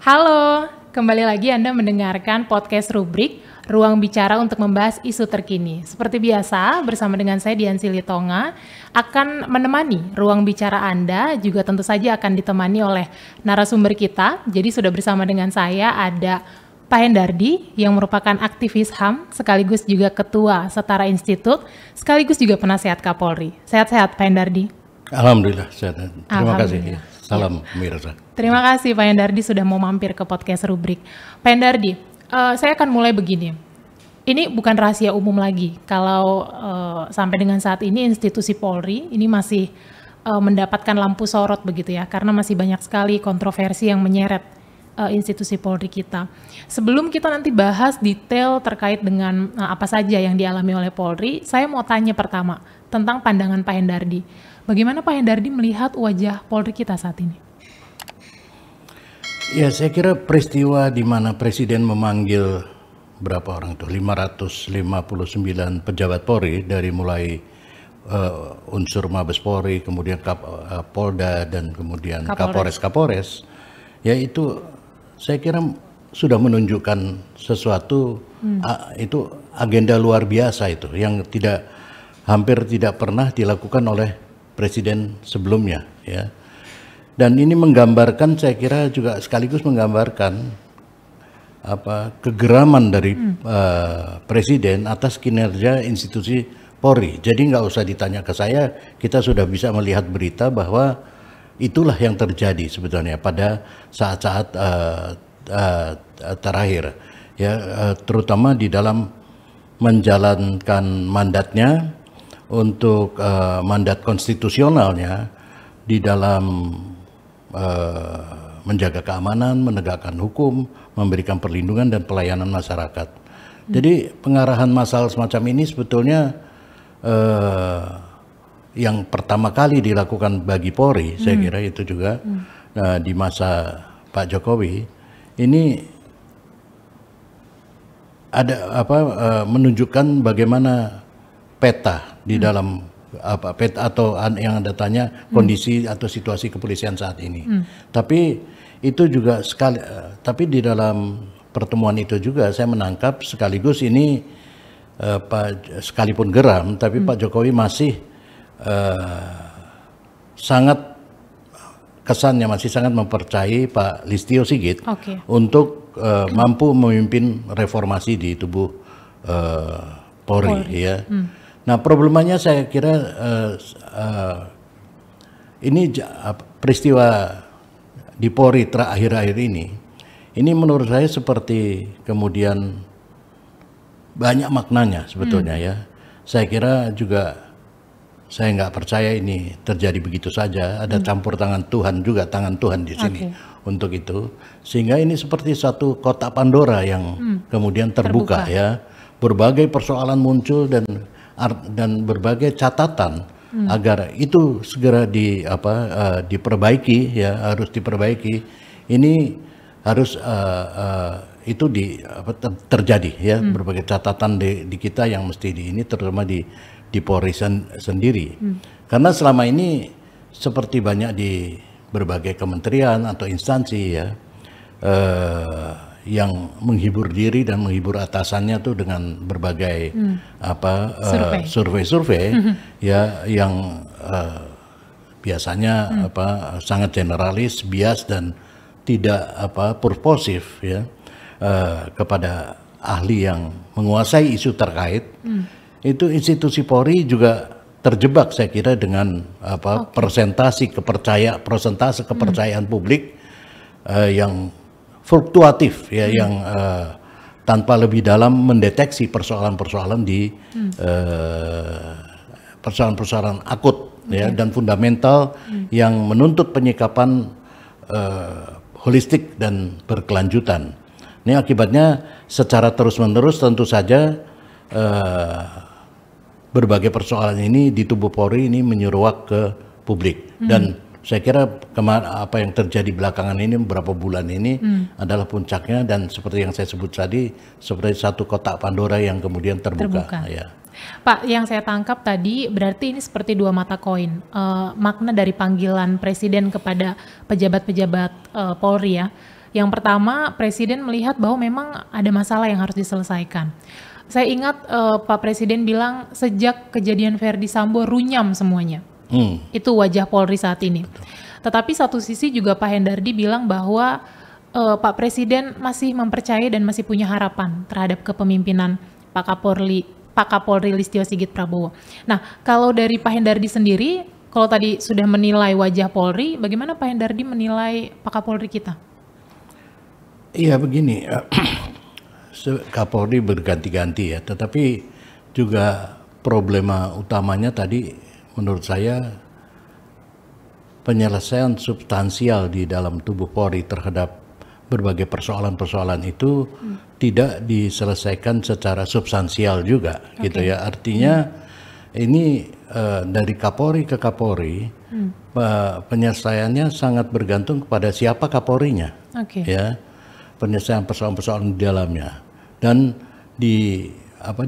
Halo, kembali lagi Anda mendengarkan podcast Rubrik Ruang Bicara untuk membahas isu terkini. Seperti biasa, bersama dengan saya Dian Silitonga akan menemani ruang bicara Anda, juga tentu saja akan ditemani oleh narasumber kita. Jadi sudah bersama dengan saya ada Pak Hendardi yang merupakan aktivis HAM, sekaligus juga Ketua Setara Institut, sekaligus juga penasehat Kapolri. Sehat-sehat Pak Hendardi? Alhamdulillah, sehat. Terima kasih. Salam pemirsa. Terima kasih Pak Hendardi sudah mau mampir ke podcast Rubrik. Pak Hendardi, saya akan mulai begini. Ini bukan rahasia umum lagi. Kalau sampai dengan saat ini institusi Polri ini masih mendapatkan lampu sorot begitu ya, karena masih banyak sekali kontroversi yang menyeret institusi Polri kita. Sebelum kita nanti bahas detail terkait dengan apa saja yang dialami oleh Polri, saya mau tanya pertama tentang pandangan Pak Hendardi. Bagaimana Pak Hendardi melihat wajah Polri kita saat ini? Ya, saya kira peristiwa di mana Presiden memanggil berapa orang itu? 559 pejabat Polri dari mulai unsur Mabes Polri, kemudian Polda dan kemudian Kapolres. Ya itu saya kira sudah menunjukkan sesuatu itu agenda luar biasa itu yang hampir tidak pernah dilakukan oleh Presiden sebelumnya, ya. Dan ini menggambarkan, saya kira juga sekaligus menggambarkan kegeraman dari Presiden atas kinerja institusi Polri. Jadi nggak usah ditanya ke saya, kita sudah bisa melihat berita bahwa itulah yang terjadi sebetulnya pada saat-saat terakhir, ya, terutama di dalam menjalankan mandatnya untuk mandat konstitusionalnya di dalam menjaga keamanan, menegakkan hukum, memberikan perlindungan dan pelayanan masyarakat. Jadi pengarahan massal semacam ini sebetulnya yang pertama kali dilakukan bagi Polri, saya kira itu juga di masa Pak Jokowi ini ada menunjukkan bagaimana peta di dalam peta atau yang Anda tanya kondisi atau situasi kepolisian saat ini. Tapi itu juga tapi di dalam pertemuan itu juga saya menangkap sekaligus ini sekalipun geram, tapi Pak Jokowi masih kesannya masih sangat mempercayai Pak Listio Sigit untuk mampu memimpin reformasi di tubuh Polri. Ya. Nah, problemanya saya kira ini peristiwa di Polri terakhir-akhir ini menurut saya seperti kemudian banyak maknanya sebetulnya, ya. Saya kira juga saya nggak percaya ini terjadi begitu saja, ada campur tangan Tuhan juga, tangan Tuhan di sini untuk itu, sehingga ini seperti satu kotak Pandora yang kemudian terbuka, ya. Berbagai persoalan muncul dan berbagai catatan agar itu segera diperbaiki, ya, harus diperbaiki. Ini harus itu terjadi, ya, berbagai catatan di kita yang mesti terutama di Polri sendiri. Karena selama ini seperti banyak di berbagai kementerian atau instansi, ya, yang menghibur diri dan menghibur atasannya tuh dengan berbagai survei-survei, ya, yang biasanya sangat generalis, bias dan tidak purposif, ya, kepada ahli yang menguasai isu terkait. Itu institusi Polri juga terjebak, saya kira, dengan persentase kepercayaan publik yang fluktuatif, ya, yang tanpa lebih dalam mendeteksi persoalan-persoalan persoalan-persoalan akut, ya, dan fundamental yang menuntut penyikapan holistik dan berkelanjutan. Ini akibatnya secara terus-menerus tentu saja berbagai persoalan ini di tubuh Polri ini menyeruak ke publik. Dan saya kira apa yang terjadi belakangan ini, beberapa bulan ini adalah puncaknya, dan seperti yang saya sebut tadi, seperti satu kotak Pandora yang kemudian terbuka. Ya. Pak, yang saya tangkap tadi berarti ini seperti dua mata koin. Makna dari panggilan Presiden kepada pejabat-pejabat Polri, ya. Yang pertama, Presiden melihat bahwa memang ada masalah yang harus diselesaikan. Saya ingat Pak Presiden bilang sejak kejadian Verdi Sambo runyam semuanya. Itu wajah Polri saat ini. Betul. Tetapi satu sisi juga Pak Hendardi bilang bahwa Pak Presiden masih mempercayai dan masih punya harapan terhadap kepemimpinan Pak Kapolri Listio Sigit Prabowo. Nah, kalau dari Pak Hendardi sendiri, kalau tadi sudah menilai wajah Polri, bagaimana Pak Hendardi menilai Pak Kapolri kita? Iya begini, Kapolri berganti-ganti ya, tetapi juga problema utamanya tadi menurut saya penyelesaian substansial di dalam tubuh Polri terhadap berbagai persoalan-persoalan itu tidak diselesaikan secara substansial juga, gitu ya. Artinya ini dari Kapolri ke Kapolri penyelesaiannya sangat bergantung kepada siapa Kapolrinya, ya, penyelesaian persoalan-persoalan di dalamnya, dan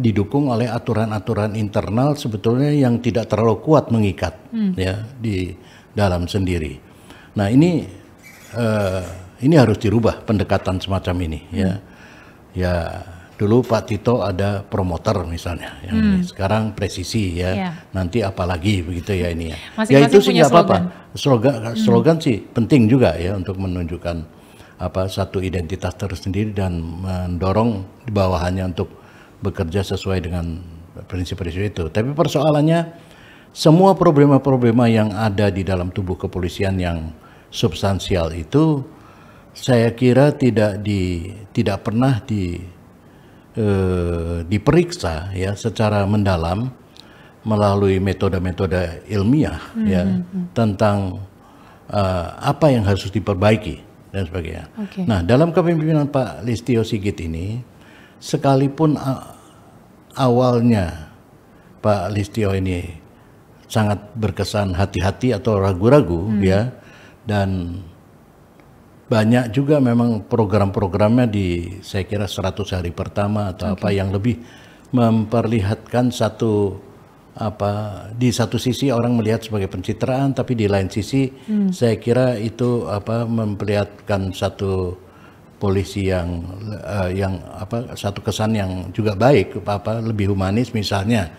didukung oleh aturan-aturan internal sebetulnya yang tidak terlalu kuat mengikat, ya, di dalam sendiri. Nah ini harus dirubah pendekatan semacam ini, ya. Ya dulu Pak Tito ada promoter misalnya, yang sekarang presisi, ya. Nanti apalagi begitu ya ini ya. Ya itu sih nggak apa-apa. Slogan sih penting juga ya untuk menunjukkan satu identitas tersendiri dan mendorong di bawahannya untuk bekerja sesuai dengan prinsip-prinsip itu. Tapi persoalannya semua problema-problema yang ada di dalam tubuh kepolisian yang substansial itu saya kira tidak pernah diperiksa ya secara mendalam melalui metode-metode ilmiah ya tentang apa yang harus diperbaiki dan sebagainya. Nah, dalam kepemimpinan Pak Listio Sigit ini, sekalipun awalnya Pak Listio ini sangat berkesan hati-hati atau ragu-ragu ya, dan banyak juga memang program-programnya saya kira 100 hari pertama atau apa yang lebih memperlihatkan di satu sisi orang melihat sebagai pencitraan, tapi di lain sisi saya kira itu memperlihatkan satu polisi yang satu kesan yang juga baik, lebih humanis, misalnya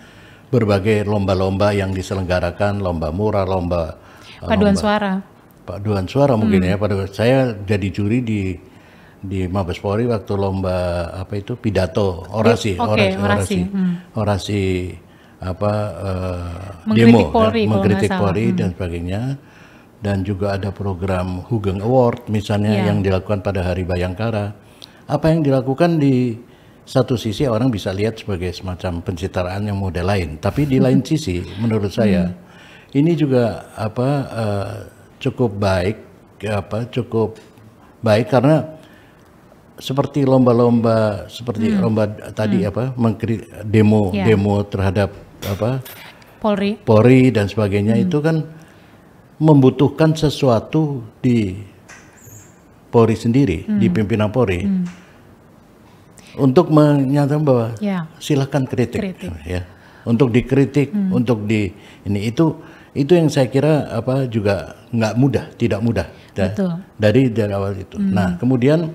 berbagai lomba-lomba yang diselenggarakan, lomba murah, lomba paduan suara mungkin ya. Saya jadi juri di Mabes Polri waktu lomba pidato orasi mengkritik Polri dan sebagainya, dan juga ada program Hugeng Award misalnya yang dilakukan pada Hari Bayangkara. Apa yang dilakukan di satu sisi orang bisa lihat sebagai semacam pencitraan yang model lain, tapi di lain sisi menurut saya ini juga cukup baik karena seperti lomba-lomba seperti lomba tadi demo terhadap Polri dan sebagainya itu kan membutuhkan sesuatu di Polri sendiri, di pimpinan Polri untuk menyatakan bahwa silakan kritik. Ya, untuk dikritik, untuk itu yang saya kira juga tidak mudah dari awal itu. Nah kemudian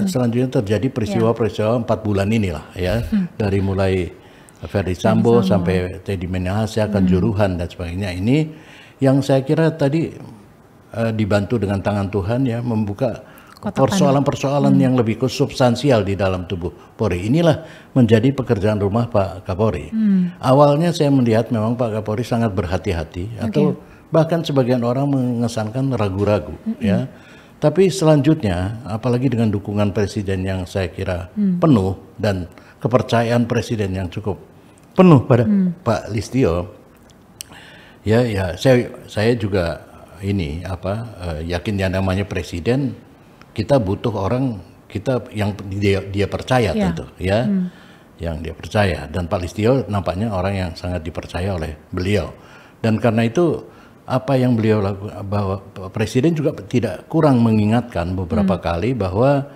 selanjutnya terjadi peristiwa-peristiwa 4 bulan inilah ya, dari mulai Verdi Sambo sampai Teddy Minahasa, Kanjuruhan dan sebagainya. Ini yang saya kira tadi dibantu dengan tangan Tuhan ya, membuka persoalan-persoalan yang lebih substansial di dalam tubuh Polri. Inilah menjadi pekerjaan rumah Pak Kapolri. Awalnya saya melihat memang Pak Kapolri sangat berhati-hati atau bahkan sebagian orang mengesankan ragu-ragu ya. Tapi selanjutnya apalagi dengan dukungan Presiden yang saya kira penuh dan kepercayaan Presiden yang cukup penuh pada Pak Listio, ya saya juga yakin yang namanya Presiden, kita butuh orang yang dia percaya tentu ya, yang dia percaya, dan Pak Listio nampaknya orang yang sangat dipercaya oleh beliau, dan karena itu apa yang beliau lakukan, bahwa Presiden juga tidak kurang mengingatkan beberapa kali bahwa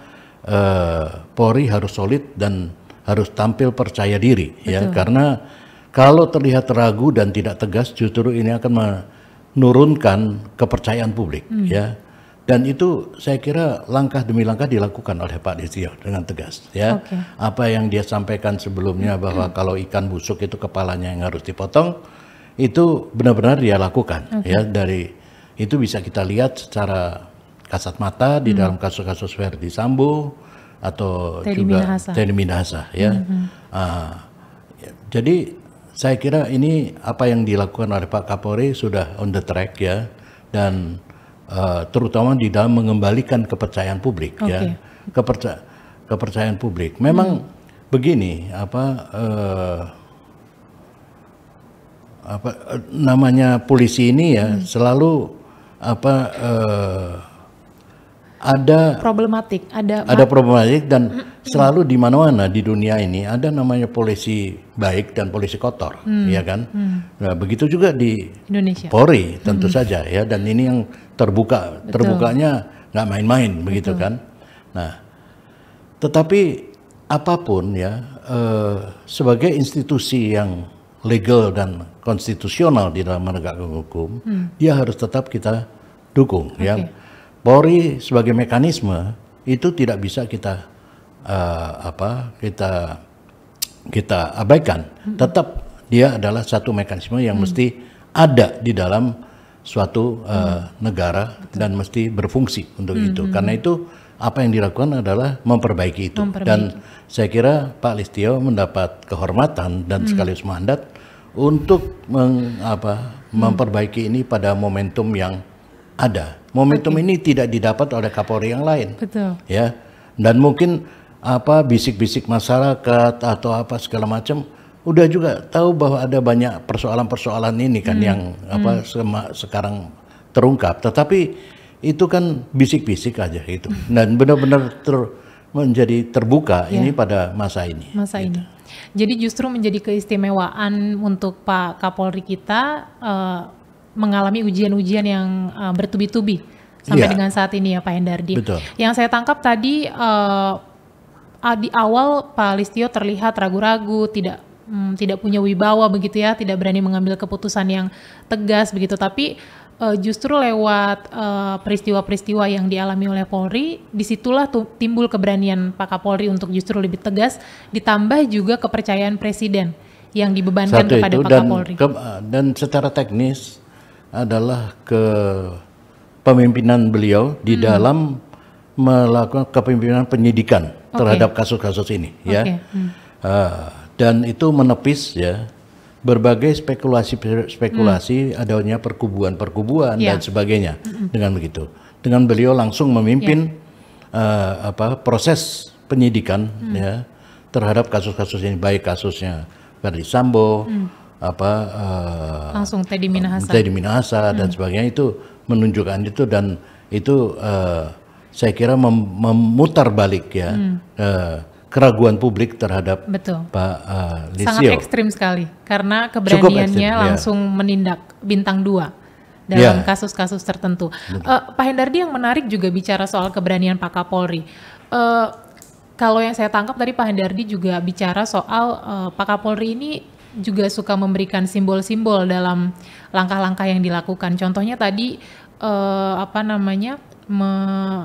Polri harus solid dan harus tampil percaya diri. Ya, karena kalau terlihat ragu dan tidak tegas justru ini akan menurunkan kepercayaan publik ya. Dan itu saya kira langkah demi langkah dilakukan oleh Pak Listio dengan tegas ya. Oke. Apa yang dia sampaikan sebelumnya bahwa kalau ikan busuk itu kepalanya yang harus dipotong, itu benar-benar dia lakukan ya. Dari itu bisa kita lihat secara kasat mata di dalam kasus-kasus Verdi Sambo atau Teddy juga Minahasa. Teddy Minahasa ya. Jadi saya kira ini apa yang dilakukan oleh Pak Kapolri sudah on the track ya, dan terutama di dalam mengembalikan kepercayaan publik ya, kepercayaan publik. Memang begini namanya polisi ini ya selalu ada Problematik, ada problematik dan selalu di mana-mana di dunia ini ada namanya polisi baik dan polisi kotor, ya kan? Nah, begitu juga di Indonesia. Polri tentu saja ya, dan ini yang terbukanya nggak main-main begitu kan? Nah, tetapi apapun ya sebagai institusi yang legal dan konstitusional di dalam menegakkan hukum, dia harus tetap kita dukung ya. Polri sebagai mekanisme itu tidak bisa kita kita abaikan. Tetap dia adalah satu mekanisme yang mesti ada di dalam suatu negara dan mesti berfungsi untuk itu. Karena itu apa yang dilakukan adalah memperbaiki itu. Dan saya kira Pak Listio mendapat kehormatan dan sekaligus mandat untuk memperbaiki ini pada momentum yang ada. Momentum ini tidak didapat oleh Kapolri yang lain. Betul. Ya. Dan mungkin bisik-bisik masyarakat atau apa segala macam udah juga tahu bahwa ada banyak persoalan-persoalan ini kan yang sekarang terungkap. Tetapi itu kan bisik-bisik aja itu. Dan benar-benar menjadi terbuka ini pada masa ini. Masa ini. Jadi justru menjadi keistimewaan untuk Pak Kapolri kita mengalami ujian-ujian yang bertubi-tubi sampai dengan saat ini ya Pak Hendardi. Betul. Yang saya tangkap tadi di awal Pak Listio terlihat ragu-ragu, tidak punya wibawa begitu ya, tidak berani mengambil keputusan yang tegas begitu. Tapi justru lewat peristiwa-peristiwa yang dialami oleh Polri, disitulah timbul keberanian Pak Kapolri untuk justru lebih tegas, ditambah juga kepercayaan Presiden yang dibebankan kepada Pak Kapolri. Dan secara teknis adalah kepemimpinan beliau di dalam melakukan kepemimpinan penyidikan terhadap kasus-kasus ini ya. Dan itu menepis ya berbagai spekulasi adanya perkubuan dan sebagainya. Dengan begitu, dengan beliau langsung memimpin proses penyidikan ya terhadap kasus-kasus ini, baik kasusnya Verdi Sambo, langsung Teddy Minahasa dan sebagainya, itu menunjukkan itu, dan itu saya kira memutar balik ya keraguan publik terhadap Pak Listio. Sangat ekstrim sekali karena keberaniannya langsung menindak bintang 2 dalam kasus-kasus tertentu. Pak Hendardi, yang menarik juga bicara soal keberanian Pak Kapolri. Kalau yang saya tangkap tadi Pak Hendardi juga bicara soal Pak Kapolri ini juga suka memberikan simbol-simbol dalam langkah-langkah yang dilakukan. Contohnya tadi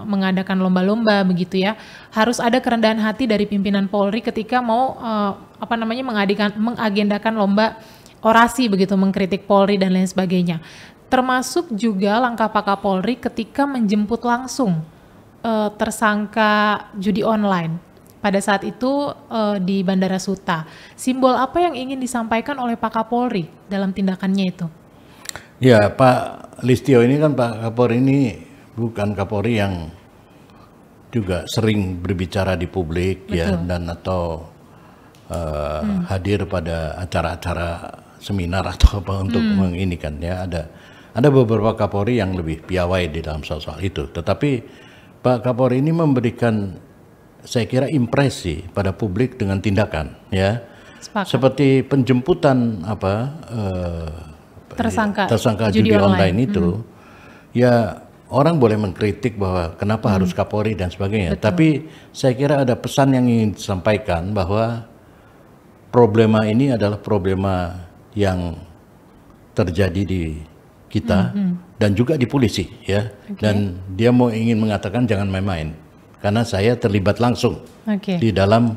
mengadakan lomba-lomba begitu ya. Harus ada kerendahan hati dari pimpinan Polri ketika mau mengagendakan lomba orasi begitu, mengkritik Polri dan lain sebagainya. Termasuk juga langkah Pak Kapolri ketika menjemput langsung tersangka judi online. Pada saat itu di Bandara Suta, simbol apa yang ingin disampaikan oleh Pak Kapolri dalam tindakannya itu? Ya, Pak Listio ini kan, Pak Kapolri ini bukan Kapolri yang juga sering berbicara di publik ya, dan atau hadir pada acara-acara seminar atau apa untuk menginikan ya. Ada beberapa Kapolri yang lebih piawai di dalam soal itu. Tetapi Pak Kapolri ini memberikan, saya kira, impresi pada publik dengan tindakan ya. Seperti penjemputan tersangka judi online itu. Ya, orang boleh mengkritik bahwa kenapa harus Kapolri dan sebagainya. Tapi saya kira ada pesan yang ingin disampaikan bahwa problema ini adalah problema yang terjadi di kita dan juga di polisi ya. Dan dia ingin mengatakan jangan main-main karena saya terlibat langsung di dalam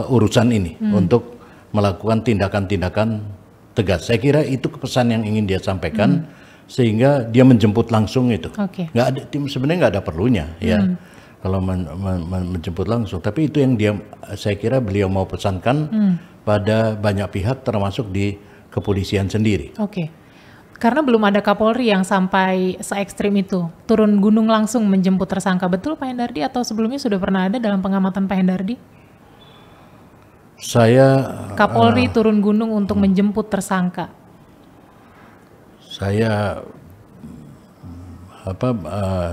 urusan ini untuk melakukan tindakan-tindakan tegas. Saya kira itu pesan yang ingin dia sampaikan sehingga dia menjemput langsung itu. Nggak ada, sebenarnya nggak ada perlunya ya kalau menjemput langsung. Tapi itu yang saya kira beliau mau pesankan pada banyak pihak termasuk di kepolisian sendiri. Karena belum ada Kapolri yang sampai se-ekstrim itu, turun gunung langsung menjemput tersangka. Betul Pak Hendardi, atau sebelumnya sudah pernah ada dalam pengamatan Pak Hendardi? Kapolri turun gunung untuk menjemput tersangka. Saya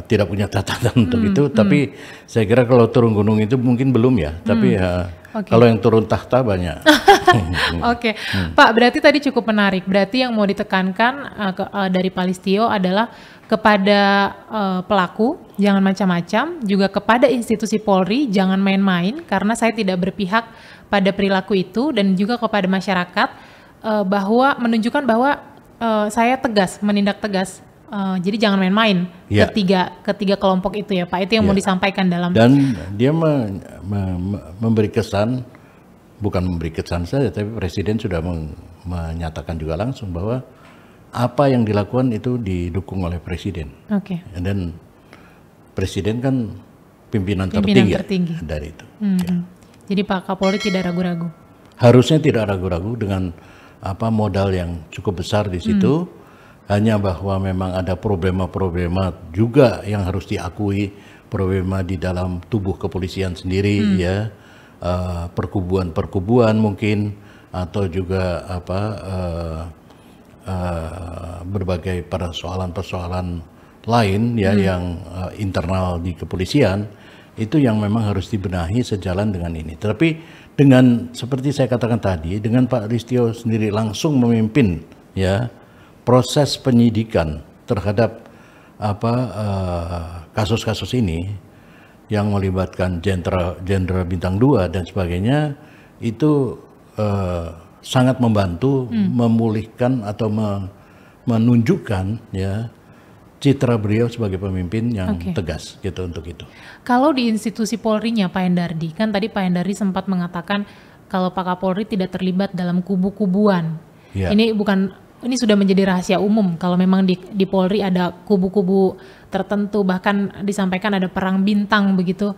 tidak punya catatan untuk itu, tapi saya kira kalau turun gunung itu mungkin belum ya, tapi kalau yang turun tahta banyak. Pak, berarti tadi cukup menarik. Berarti yang mau ditekankan dari Pak Listio adalah kepada pelaku jangan macam-macam, juga kepada institusi Polri jangan main-main karena saya tidak berpihak pada perilaku itu, dan juga kepada masyarakat bahwa menunjukkan bahwa saya tegas, menindak tegas. Jadi jangan main-main ketiga kelompok itu ya Pak. Itu yang mau disampaikan dalam. Dan dia memberi kesan, bukan memberi kesan saja, tapi Presiden sudah menyatakan juga langsung bahwa apa yang dilakukan itu didukung oleh Presiden. Dan Presiden kan pimpinan tertinggi dari itu. Jadi Pak Kapolri tidak ragu-ragu. Harusnya tidak ragu-ragu dengan modal yang cukup besar di situ. Hanya bahwa memang ada problema-problema juga yang harus diakui, problema di dalam tubuh kepolisian sendiri ya, perkubuan-perkubuan mungkin, atau juga berbagai persoalan-persoalan lain ya yang internal di kepolisian, itu yang memang harus dibenahi sejalan dengan ini. Tapi dengan seperti saya katakan tadi, dengan Pak Listio sendiri langsung memimpin ya proses penyidikan terhadap kasus-kasus ini yang melibatkan jenderal bintang 2 dan sebagainya, itu sangat membantu memulihkan atau menunjukkan ya citra beliau sebagai pemimpin yang tegas gitu untuk itu. Kalau di institusi Polri-nya Pak Hendardi, kan tadi Pak Hendardi sempat mengatakan kalau Pak Kapolri tidak terlibat dalam kubu-kubuan. Ini sudah menjadi rahasia umum kalau memang di Polri ada kubu-kubu tertentu, bahkan disampaikan ada perang bintang begitu.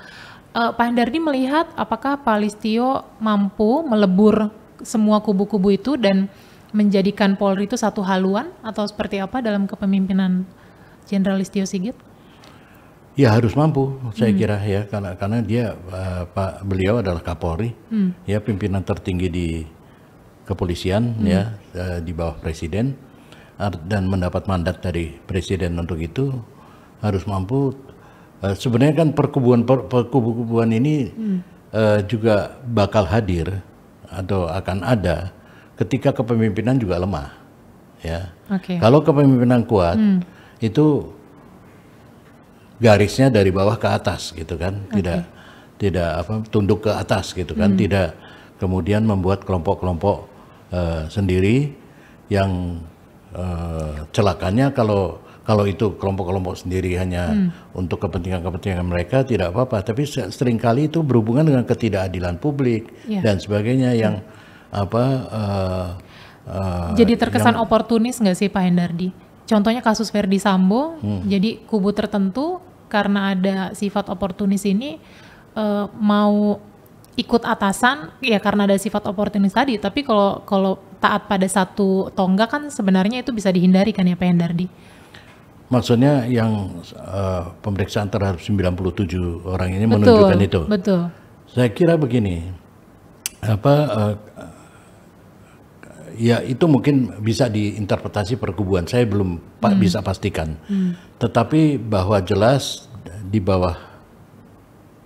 Pak Hendardi melihat apakah Pak Listio mampu melebur semua kubu-kubu itu dan menjadikan Polri itu satu haluan, atau seperti apa dalam kepemimpinan Jenderal Listio Sigit? Ya harus mampu, saya kira ya, karena dia beliau adalah Kapolri, ya pimpinan tertinggi di kepolisian ya di bawah Presiden, dan mendapat mandat dari Presiden untuk itu, harus mampu. Sebenarnya kan perkubuan ini juga bakal hadir atau akan ada ketika kepemimpinan juga lemah ya. Kalau kepemimpinan kuat itu garisnya dari bawah ke atas gitu kan, tidak tunduk ke atas gitu kan, tidak kemudian membuat kelompok-kelompok sendiri yang celakanya kalau itu kelompok-kelompok sendiri hanya untuk kepentingan mereka tidak apa-apa, tapi seringkali itu berhubungan dengan ketidakadilan publik dan sebagainya yang jadi terkesan oportunis nggak sih Pak Hendardi? Contohnya kasus Verdi Sambo, jadi kubu tertentu karena ada sifat oportunis ini mau ikut atasan ya karena ada sifat oportunis tadi, tapi kalau taat pada satu tonggak kan sebenarnya itu bisa dihindari kan ya Pak Hendardi? Maksudnya yang pemeriksaan terhadap 97 orang ini menunjukkan itu. Betul. Saya kira begini, ya itu mungkin bisa diinterpretasi perkubuan, saya belum bisa pastikan. Tetapi bahwa jelas di bawah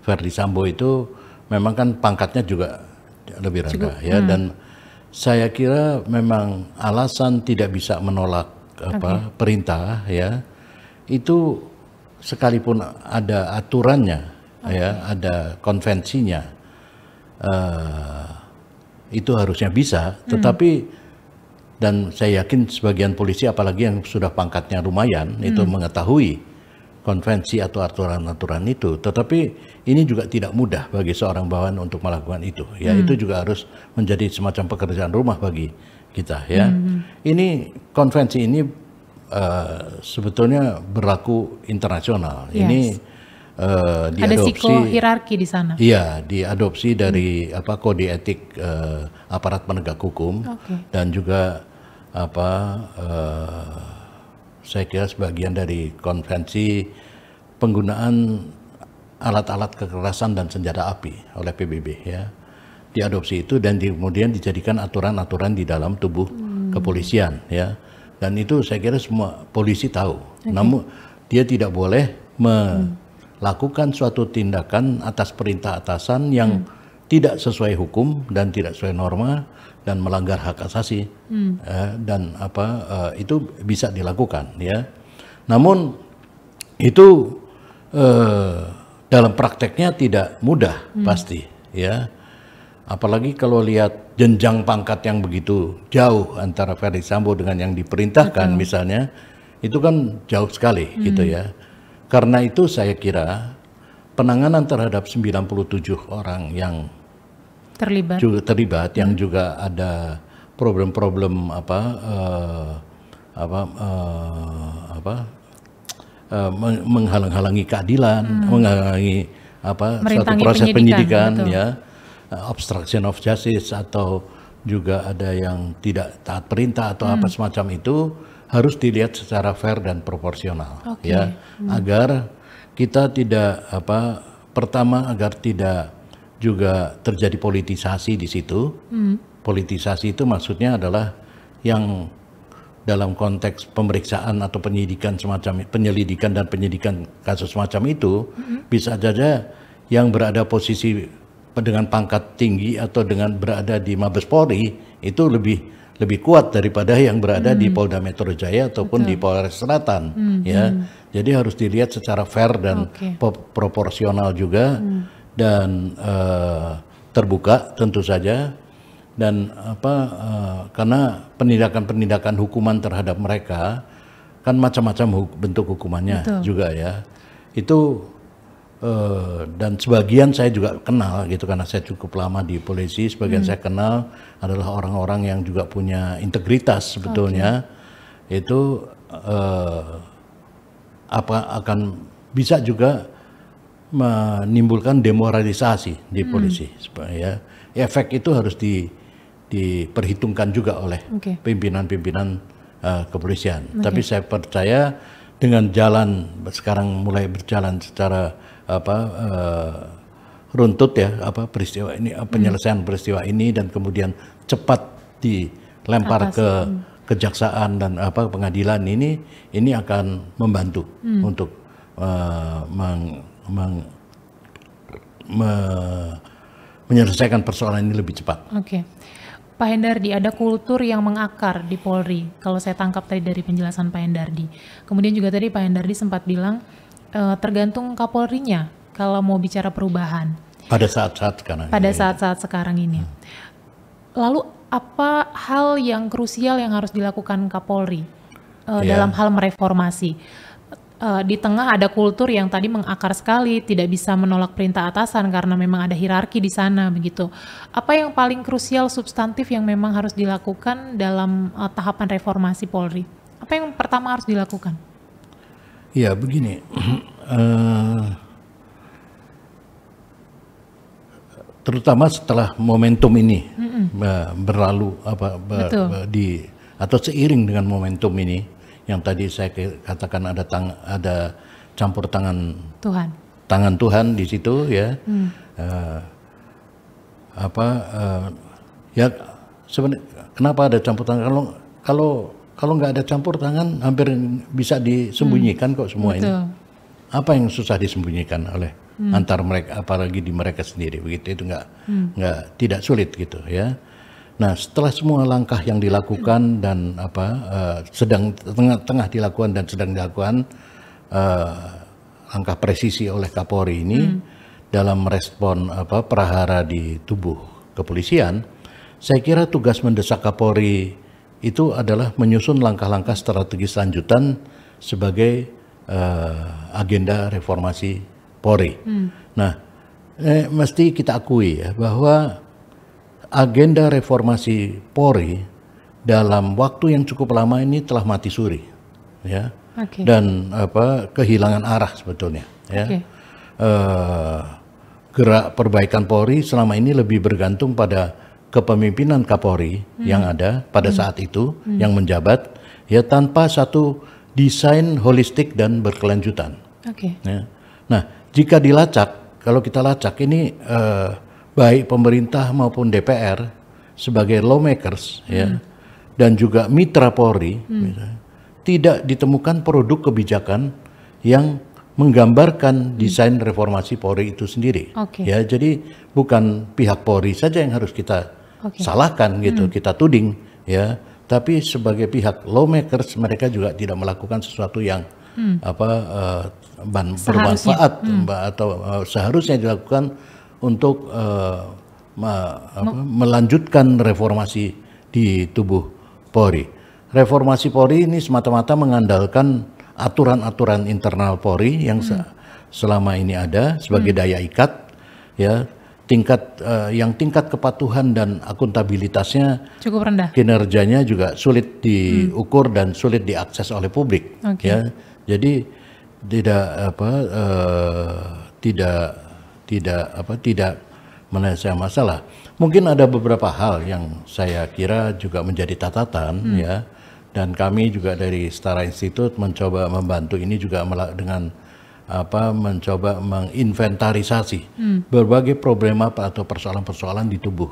Verdi Sambo itu memang kan pangkatnya juga lebih rendah ya, dan saya kira memang alasan tidak bisa menolak perintah ya, itu sekalipun ada aturannya ya, ada konvensinya, itu harusnya bisa, tetapi dan saya yakin sebagian polisi apalagi yang sudah pangkatnya lumayan itu mengetahui konvensi atau aturan-aturan itu, tetapi ini juga tidak mudah bagi seorang bawahan untuk melakukan itu ya. Itu juga harus menjadi semacam pekerjaan rumah bagi kita ya. Ini konvensi ini sebetulnya berlaku internasional. Ini diadopsi, ada psikohierarki di sana. Iya, diadopsi dari kode etik aparat penegak hukum dan juga saya kira sebagian dari konvensi penggunaan alat-alat kekerasan dan senjata api oleh PBB ya. Diadopsi itu dan kemudian dijadikan aturan-aturan di dalam tubuh kepolisian ya. Dan itu saya kira semua polisi tahu. Namun dia tidak boleh melakukan suatu tindakan atas perintah atasan yang tidak sesuai hukum dan tidak sesuai norma dan melanggar hak asasi dan itu bisa dilakukan ya. Namun itu dalam prakteknya tidak mudah pasti ya. Apalagi kalau lihat jenjang pangkat yang begitu jauh antara Ferdy Sambo dengan yang diperintahkan misalnya, itu kan jauh sekali gitu ya. Karena itu saya kira penanganan terhadap 97 orang yang terlibat yang juga ada problem-problem menghalang-halangi keadilan, menghalangi suatu proses penyidikan ya. Obstruction of justice atau juga ada yang tidak taat perintah atau apa semacam itu harus dilihat secara fair dan proporsional ya, agar kita tidak pertama agar tidak juga terjadi politisasi di situ. Politisasi itu maksudnya adalah yang dalam konteks pemeriksaan atau penyelidikan dan penyidikan kasus semacam itu bisa saja yang berada posisi dengan pangkat tinggi atau dengan berada di Mabes Polri itu lebih kuat daripada yang berada di Polda Metro Jaya ataupun di Polres Selatan ya. Jadi harus dilihat secara fair dan proporsional juga dan terbuka tentu saja, dan karena penindakan hukuman terhadap mereka kan macam-macam bentuk hukumannya juga ya. Itu dan sebagian saya juga kenal gitu karena saya cukup lama di polisi. Sebagian saya kenal adalah orang-orang yang juga punya integritas sebetulnya. Itu akan bisa juga menimbulkan demoralisasi di polisi ya. Efek itu harus diperhitungkan juga oleh pimpinan-pimpinan kepolisian. Tapi saya percaya dengan sekarang mulai berjalan secara runtut ya peristiwa ini, penyelesaian peristiwa ini, dan kemudian cepat dilempar ke kejaksaan dan pengadilan, ini akan membantu untuk menyelesaikan persoalan ini lebih cepat. Pak Hendardi, ada kultur yang mengakar di Polri kalau saya tangkap tadi dari penjelasan Pak Hendardi. Kemudian juga tadi Pak Hendardi sempat bilang tergantung Kapolrinya kalau mau bicara perubahan. Pada saat-saat sekarang ini. Lalu apa hal yang krusial yang harus dilakukan Kapolri dalam hal mereformasi? Di tengah ada kultur yang tadi mengakar sekali, tidak bisa menolak perintah atasan karena memang ada hierarki di sana begitu. Apa yang paling krusial substantif yang memang harus dilakukan dalam tahapan reformasi Polri? Apa yang pertama harus dilakukan? Ya begini, terutama setelah momentum ini berlalu atau seiring dengan momentum ini yang tadi saya katakan ada campur tangan Tuhan di situ ya. Ya sebenarnya kenapa ada campur tangan? Kalau nggak ada campur tangan hampir bisa disembunyikan kok semua ini. Apa yang susah disembunyikan oleh antar mereka, apalagi di mereka sendiri begitu, itu tidak sulit gitu ya. Nah, setelah semua langkah yang dilakukan dan sedang tengah dilakukan dan sedang dilakukan langkah presisi oleh Kapolri ini dalam merespon prahara di tubuh kepolisian, saya kira tugas mendesak Kapolri itu adalah menyusun langkah-langkah strategis lanjutan sebagai agenda reformasi Polri. Nah, mesti kita akui ya bahwa agenda reformasi Polri dalam waktu yang cukup lama ini telah mati suri, ya, dan kehilangan arah sebetulnya, ya. Gerak perbaikan Polri selama ini lebih bergantung pada kepemimpinan Kapolri yang ada pada saat itu yang menjabat, ya, tanpa satu desain holistik dan berkelanjutan. Ya. Nah, jika dilacak, kalau kita lacak ini baik pemerintah maupun DPR sebagai lawmakers, ya, dan juga mitra Polri, tidak ditemukan produk kebijakan yang menggambarkan desain reformasi Polri itu sendiri. Ya, jadi bukan pihak Polri saja yang harus kita salahkan gitu, kita tuding, ya. Tapi sebagai pihak lawmakers mereka juga tidak melakukan sesuatu yang bermanfaat atau seharusnya dilakukan untuk melanjutkan reformasi di tubuh Polri. Reformasi Polri ini semata-mata mengandalkan aturan-aturan internal Polri yang selama ini ada sebagai daya ikat, ya. Tingkat kepatuhan dan akuntabilitasnya cukup rendah. Kinerjanya juga sulit diukur dan sulit diakses oleh publik. Ya, jadi tidak menyelesaikan masalah. Mungkin ada beberapa hal yang saya kira juga menjadi catatan, ya. Dan kami juga dari Setara Institute mencoba membantu ini juga dengan mencoba menginventarisasi berbagai problema atau persoalan-persoalan di tubuh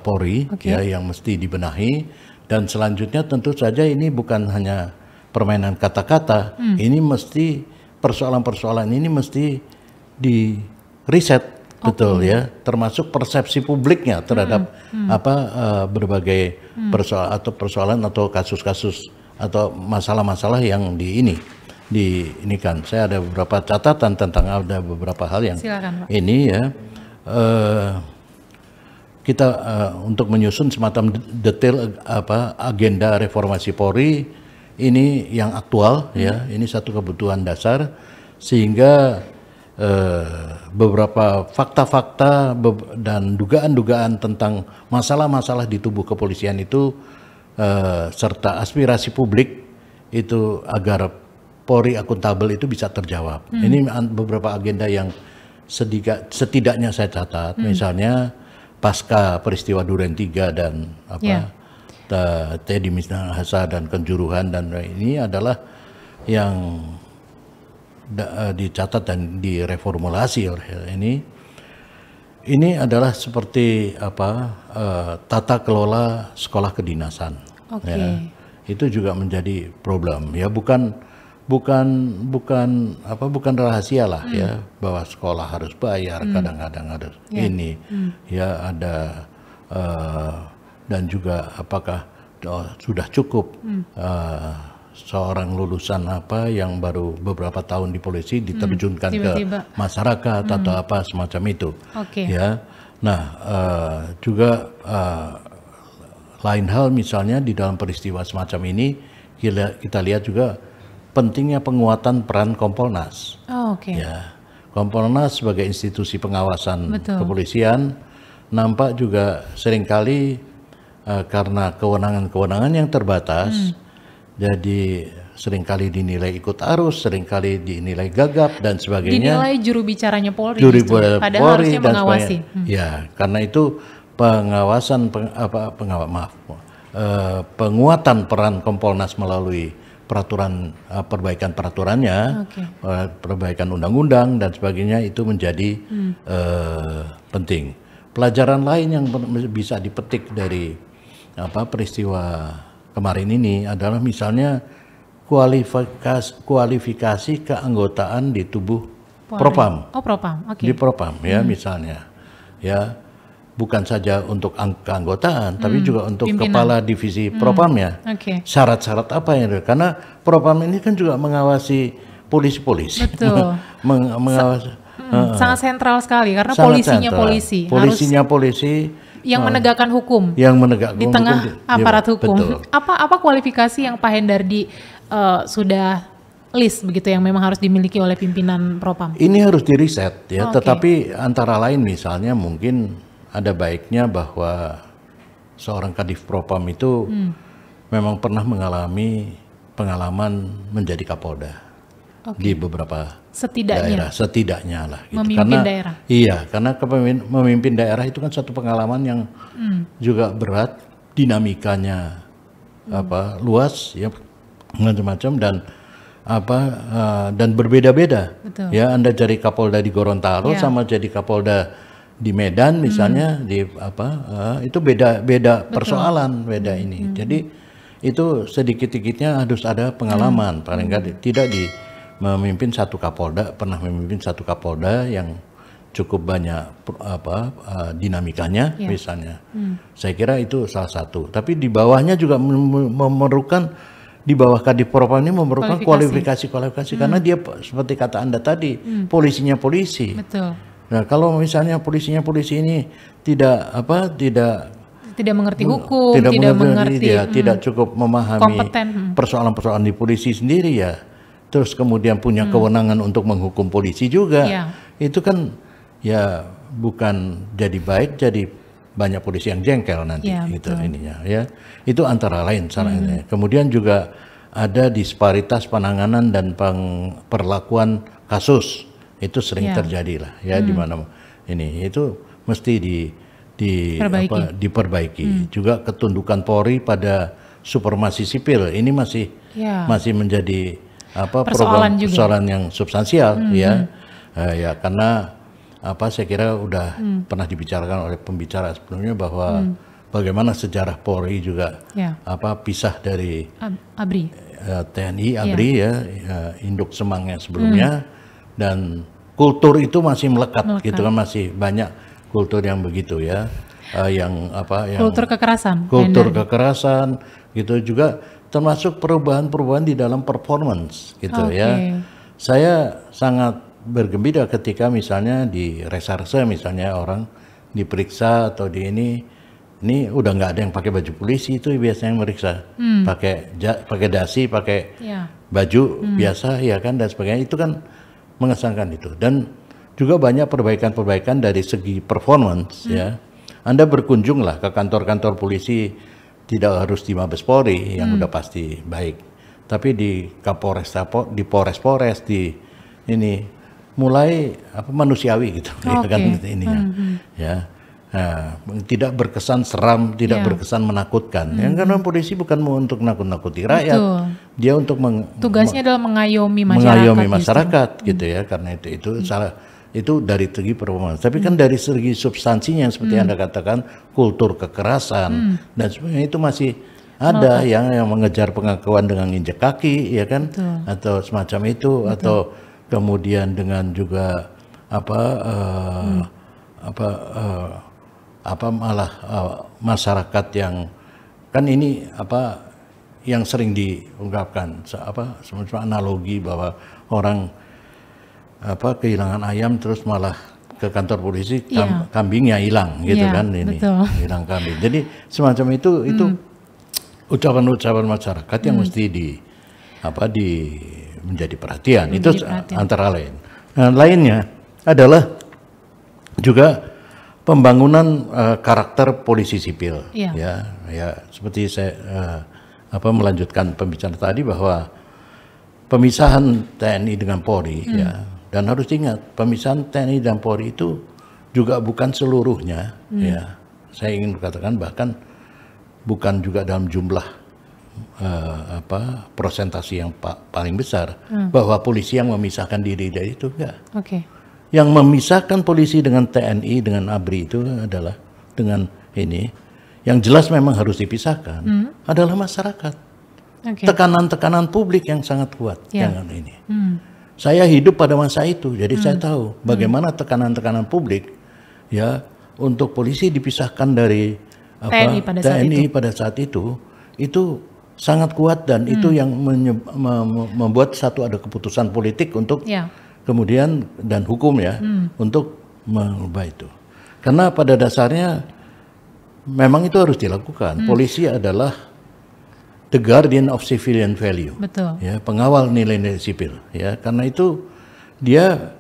Polri, ya, yang mesti dibenahi. Dan selanjutnya tentu saja ini bukan hanya permainan kata-kata, ini mesti persoalan-persoalan ini mesti di riset betul, ya, termasuk persepsi publiknya terhadap berbagai persoalan atau kasus-kasus atau masalah-masalah yang ini kan saya ada beberapa catatan tentang ada beberapa hal yang silakan, Pak. Ini, ya, kita untuk menyusun semacam detail agenda reformasi Polri ini yang aktual, ya, ini satu kebutuhan dasar sehingga beberapa fakta-fakta dan dugaan-dugaan tentang masalah-masalah di tubuh kepolisian itu serta aspirasi publik itu agar Polri akuntabel itu bisa terjawab. Ini beberapa agenda yang setidaknya saya catat, misalnya pasca peristiwa Duren 3 dan Teddy Minahasa dan Kanjuruhan, dan ini adalah yang dicatat dan direformulasi oleh ini adalah seperti tata kelola sekolah kedinasan. Ya, itu juga menjadi problem, ya, bukan rahasia lah, ya, bahwa sekolah harus bayar, kadang-kadang harus ini, ya, ada dan juga apakah sudah cukup seorang lulusan yang baru beberapa tahun di polisi diterjunkan ke masyarakat atau apa semacam itu, ya. Nah, juga lain hal misalnya di dalam peristiwa semacam ini kita lihat juga pentingnya penguatan peran Kompolnas. Ya, Kompolnas sebagai institusi pengawasan kepolisian nampak juga seringkali karena kewenangan yang terbatas, jadi seringkali dinilai ikut arus, seringkali dinilai gagap dan sebagainya. Dinilai juru bicaranya Polri, padahal harusnya mengawasi. Ya, karena itu penguatan peran Kompolnas melalui perbaikan peraturannya, perbaikan undang-undang dan sebagainya itu menjadi penting. Pelajaran lain yang bisa dipetik dari peristiwa kemarin ini adalah misalnya kualifikasi keanggotaan di tubuh Propam. Di Propam, ya, misalnya, ya, bukan saja untuk keanggotaan, tapi juga untuk pimpinan. Kepala divisi Propamnya. Syarat-syarat apa yang ada? Karena Propam ini kan juga mengawasi polisi-polisi. Betul. Mengawasi. Sangat sentral sekali karena polisinya polisi. Polisinya polisi, yang menegakkan hukum. Yang menegakkan di tengah aparat hukum. Betul. Apa kualifikasi yang Pak Hendardi sudah list begitu yang memang harus dimiliki oleh pimpinan Propam? Ini harus diriset ya, tetapi antara lain misalnya mungkin ada baiknya bahwa seorang Kadif Propam itu memang pernah mengalami pengalaman menjadi Kapolda di beberapa daerah, setidaknya lah. Gitu. Memimpin daerah. Iya, karena memimpin daerah itu kan satu pengalaman yang juga berat, dinamikanya luas ya, macam-macam dan berbeda-beda. Ya, Anda jadi Kapolda di Gorontalo sama jadi Kapolda di Medan misalnya itu beda persoalan, beda ini. Jadi itu sedikit-sedikitnya harus ada pengalaman, paling tidak memimpin satu Kapolda, pernah memimpin satu Kapolda yang cukup banyak dinamikanya misalnya. Saya kira itu salah satu. Tapi di bawahnya juga memerlukan, di bawah Kadif Propam ini memerlukan kualifikasi karena dia seperti kata Anda tadi, polisinya polisi. Betul. Nah, kalau misalnya polisinya polisi ini tidak mengerti hukum, tidak cukup memahami persoalan-persoalan di polisi sendiri ya, terus kemudian punya kewenangan untuk menghukum polisi juga, itu kan ya bukan jadi baik, jadi banyak polisi yang jengkel nanti gitu ininya ya. Itu antara lain salahnya. Kemudian juga ada disparitas penanganan dan perlakuan kasus, itu sering terjadi lah ya di mana ini, itu mesti diperbaiki. Juga ketundukan Polri pada supremasi sipil ini masih menjadi persoalan yang substansial ya. Ya karena saya kira udah pernah dibicarakan oleh pembicara sebelumnya bahwa bagaimana sejarah Polri juga pisah dari ABRI. TNI ABRI induk semangnya sebelumnya, dan kultur itu masih melekat gitu kan, masih banyak kultur yang begitu ya, yang kultur kekerasan gitu, juga termasuk perubahan-perubahan di dalam performance gitu ya. Saya sangat bergembira ketika misalnya di reserse misalnya orang diperiksa atau di ini udah nggak ada yang pakai baju polisi, itu biasanya yang meriksa pakai dasi, pakai baju biasa ya kan, dan sebagainya. Itu kan mengesankan itu. Dan juga banyak perbaikan-perbaikan dari segi performance ya. Anda berkunjunglah ke kantor-kantor polisi, tidak harus di Mabes Polri yang udah pasti baik, tapi di Polres-Polres di ini mulai manusiawi gitu ya kan ininya ya. Nah, tidak berkesan seram, tidak berkesan menakutkan. Yang karena polisi bukan untuk nakut-nakuti rakyat, dia untuk tugasnya adalah mengayomi masyarakat gitu ya. Karena itu salah, itu dari segi performance. Tapi kan dari segi substansinya seperti Anda katakan, kultur kekerasan dan sebagainya itu masih ada yang mengejar pengakuan dengan injek kaki ya kan, atau semacam itu, atau kemudian dengan juga malah masyarakat yang kan ini yang sering diungkapkan semacam analogi bahwa orang kehilangan ayam terus malah ke kantor polisi, kambingnya hilang gitu kan, ini hilang kambing. Jadi semacam itu ucapan-ucapan masyarakat yang mesti menjadi perhatian. Itu antara lain. Nah, lainnya adalah juga pembangunan karakter polisi sipil, ya seperti saya melanjutkan pembicaraan tadi bahwa pemisahan TNI dengan Polri ya, dan harus diingat pemisahan TNI dan Polri itu juga bukan seluruhnya ya. Saya ingin katakan bahkan bukan juga dalam jumlah persentase yang paling besar bahwa polisi yang memisahkan diri dari itu enggak. Yang memisahkan polisi dengan TNI, dengan ABRI itu adalah dengan ini, yang jelas memang harus dipisahkan, adalah masyarakat. Tekanan-tekanan publik yang sangat kuat dengan ini. Saya hidup pada masa itu, jadi saya tahu bagaimana tekanan-tekanan publik ya untuk polisi dipisahkan dari TNI pada saat itu sangat kuat, dan itu yang membuat ada keputusan politik untuk kemudian dan hukum ya untuk mengubah itu. Karena pada dasarnya memang itu harus dilakukan. Polisi adalah the guardian of civilian value. Betul. Ya, pengawal nilai-nilai sipil. Ya, karena itu dia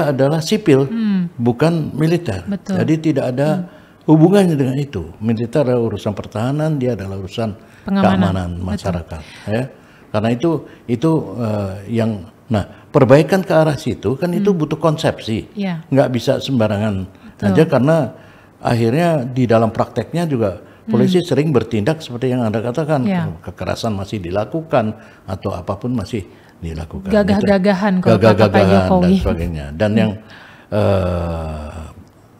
adalah sipil, bukan militer. Betul. Jadi tidak ada hubungannya dengan itu. Militer adalah urusan pertahanan, dia adalah urusan keamanan masyarakat. Ya. Karena itu yang, nah, perbaikan ke arah situ kan itu butuh konsepsi, nggak bisa sembarangan aja, karena akhirnya di dalam prakteknya juga polisi sering bertindak seperti yang Anda katakan, kekerasan masih dilakukan atau apapun masih dilakukan. Gagah-gagahan kalau kata Pak Jokowi. Dan sebagainya. Dan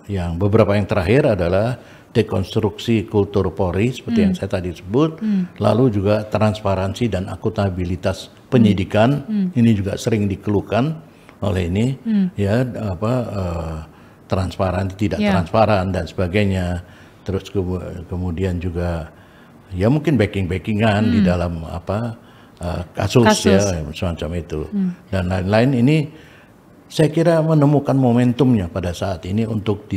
yang beberapa yang terakhir adalah dekonstruksi kultur Polri seperti yang saya tadi sebut, lalu juga transparansi dan akuntabilitas penyidikan, ini juga sering dikeluhkan oleh ini, ya transparan tidak transparan dan sebagainya. Terus kemudian juga ya mungkin backingan di dalam kasus ya semacam itu dan lain-lain. Ini saya kira menemukan momentumnya pada saat ini untuk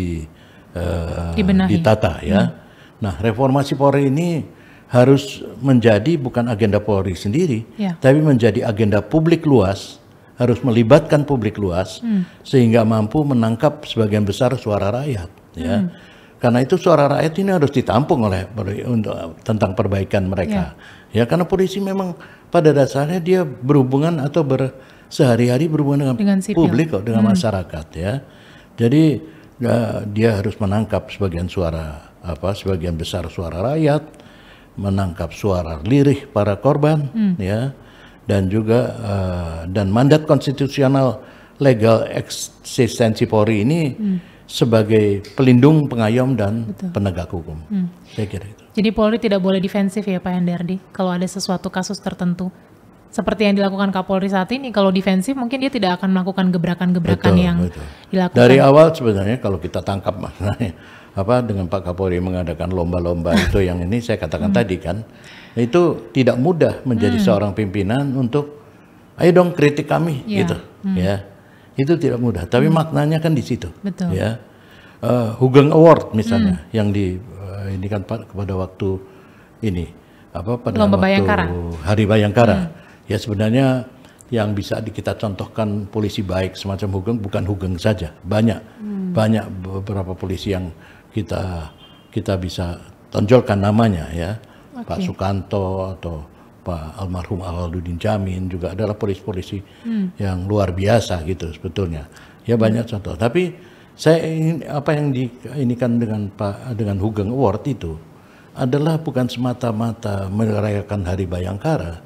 ditata ya. Nah, reformasi Polri ini harus menjadi bukan agenda Polri sendiri, tapi menjadi agenda publik luas, harus melibatkan publik luas sehingga mampu menangkap sebagian besar suara rakyat ya. Karena itu suara rakyat ini harus ditampung tentang perbaikan mereka. Ya, karena polisi memang pada dasarnya dia berhubungan atau sehari-hari berhubungan dengan publik kok, dengan masyarakat ya. Jadi dia harus menangkap sebagian besar suara rakyat, menangkap suara lirih para korban ya, dan juga dan mandat konstitusional legal eksistensi Polri ini sebagai pelindung, pengayom dan penegak hukum. Saya kira itu. Jadi Polri tidak boleh defensif ya Pak Hendardi kalau ada sesuatu kasus tertentu. Seperti yang dilakukan Kapolri saat ini, kalau defensif mungkin dia tidak akan melakukan gebrakan-gebrakan yang dilakukan. Dari awal sebenarnya kalau kita tangkap maknanya dengan Pak Kapolri mengadakan lomba-lomba itu yang ini saya katakan tadi kan, itu tidak mudah menjadi seorang pimpinan untuk ayo dong kritik kami gitu ya. Itu tidak mudah, tapi maknanya kan di situ. Betul. Ya, Hugeng Award misalnya yang ini kan pada waktu ini pada Lomba waktu Bayangkara. Hari Bayangkara. Ya sebenarnya yang bisa kita contohkan polisi baik semacam Hugeng bukan Hugeng saja, banyak beberapa polisi yang kita bisa tonjolkan namanya ya, Pak Sukanto atau Pak almarhum Awaludin Jamin juga adalah polisi-polisi yang luar biasa gitu sebetulnya. Ya banyak contoh. Tapi saya apa yang diinikan dengan Hugeng Award itu adalah bukan semata-mata merayakan Hari Bayangkara,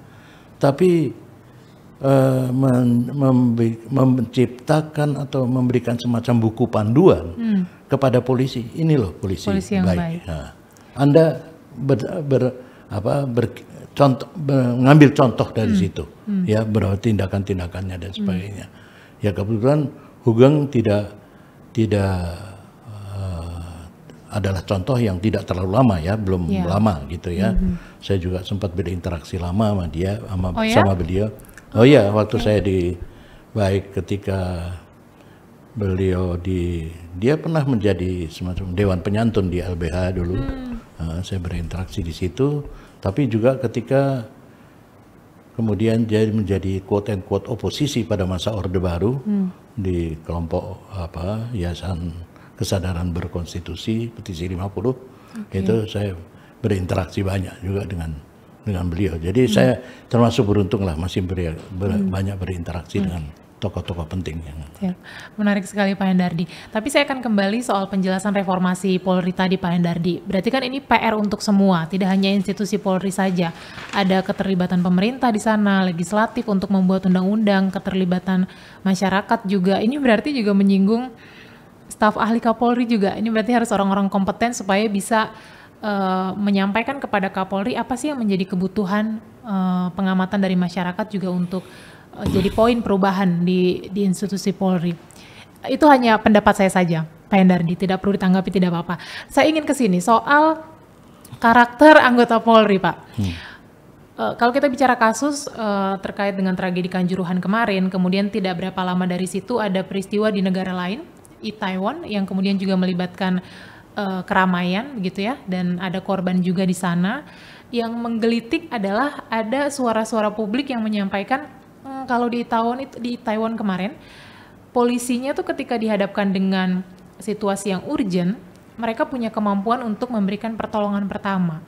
tapi menciptakan atau memberikan semacam buku panduan kepada polisi. Ini loh polisi yang baik. Nah, Anda mengambil contoh dari situ, ya tindakan-tindakannya dan sebagainya. Ya kebetulan Hugeng tidak adalah contoh yang tidak terlalu lama ya, belum lama gitu ya. Saya juga sempat berinteraksi lama sama dia, sama beliau. Oh ya, waktu saya baik ketika beliau dia pernah menjadi semacam dewan penyantun di LBH dulu. Saya berinteraksi di situ. Tapi juga ketika kemudian dia menjadi quote and quote oposisi pada masa Orde Baru di kelompok Yayasan Kesadaran Berkonstitusi Petisi 50, itu saya berinteraksi banyak juga dengan beliau. Jadi saya termasuk beruntung lah masih banyak berinteraksi dengan tokoh-tokoh penting. Menarik sekali Pak Hendardi. Tapi saya akan kembali soal penjelasan reformasi Polri tadi Pak Hendardi. Berarti kan ini PR untuk semua, tidak hanya institusi Polri saja. Ada keterlibatan pemerintah di sana, legislatif untuk membuat undang-undang, keterlibatan masyarakat juga. Ini berarti juga menyinggung staf ahli Kapolri juga. Ini berarti harus orang-orang kompeten supaya bisa menyampaikan kepada Kapolri apa sih yang menjadi kebutuhan pengamatan dari masyarakat juga untuk jadi poin perubahan di institusi Polri. Itu hanya pendapat saya saja, Pak Hendardi, tidak perlu ditanggapi, tidak apa-apa. Saya ingin ke sini soal karakter anggota Polri, Pak. Kalau kita bicara kasus terkait dengan tragedi Kanjuruhan kemarin, kemudian tidak berapa lama dari situ ada peristiwa di negara lain, Itaewon, yang kemudian juga melibatkan keramaian begitu ya, dan ada korban juga di sana. Yang menggelitik adalah ada suara-suara publik yang menyampaikan kalau di Taiwan kemarin, polisinya tuh ketika dihadapkan dengan situasi yang urgent, mereka punya kemampuan untuk memberikan pertolongan pertama.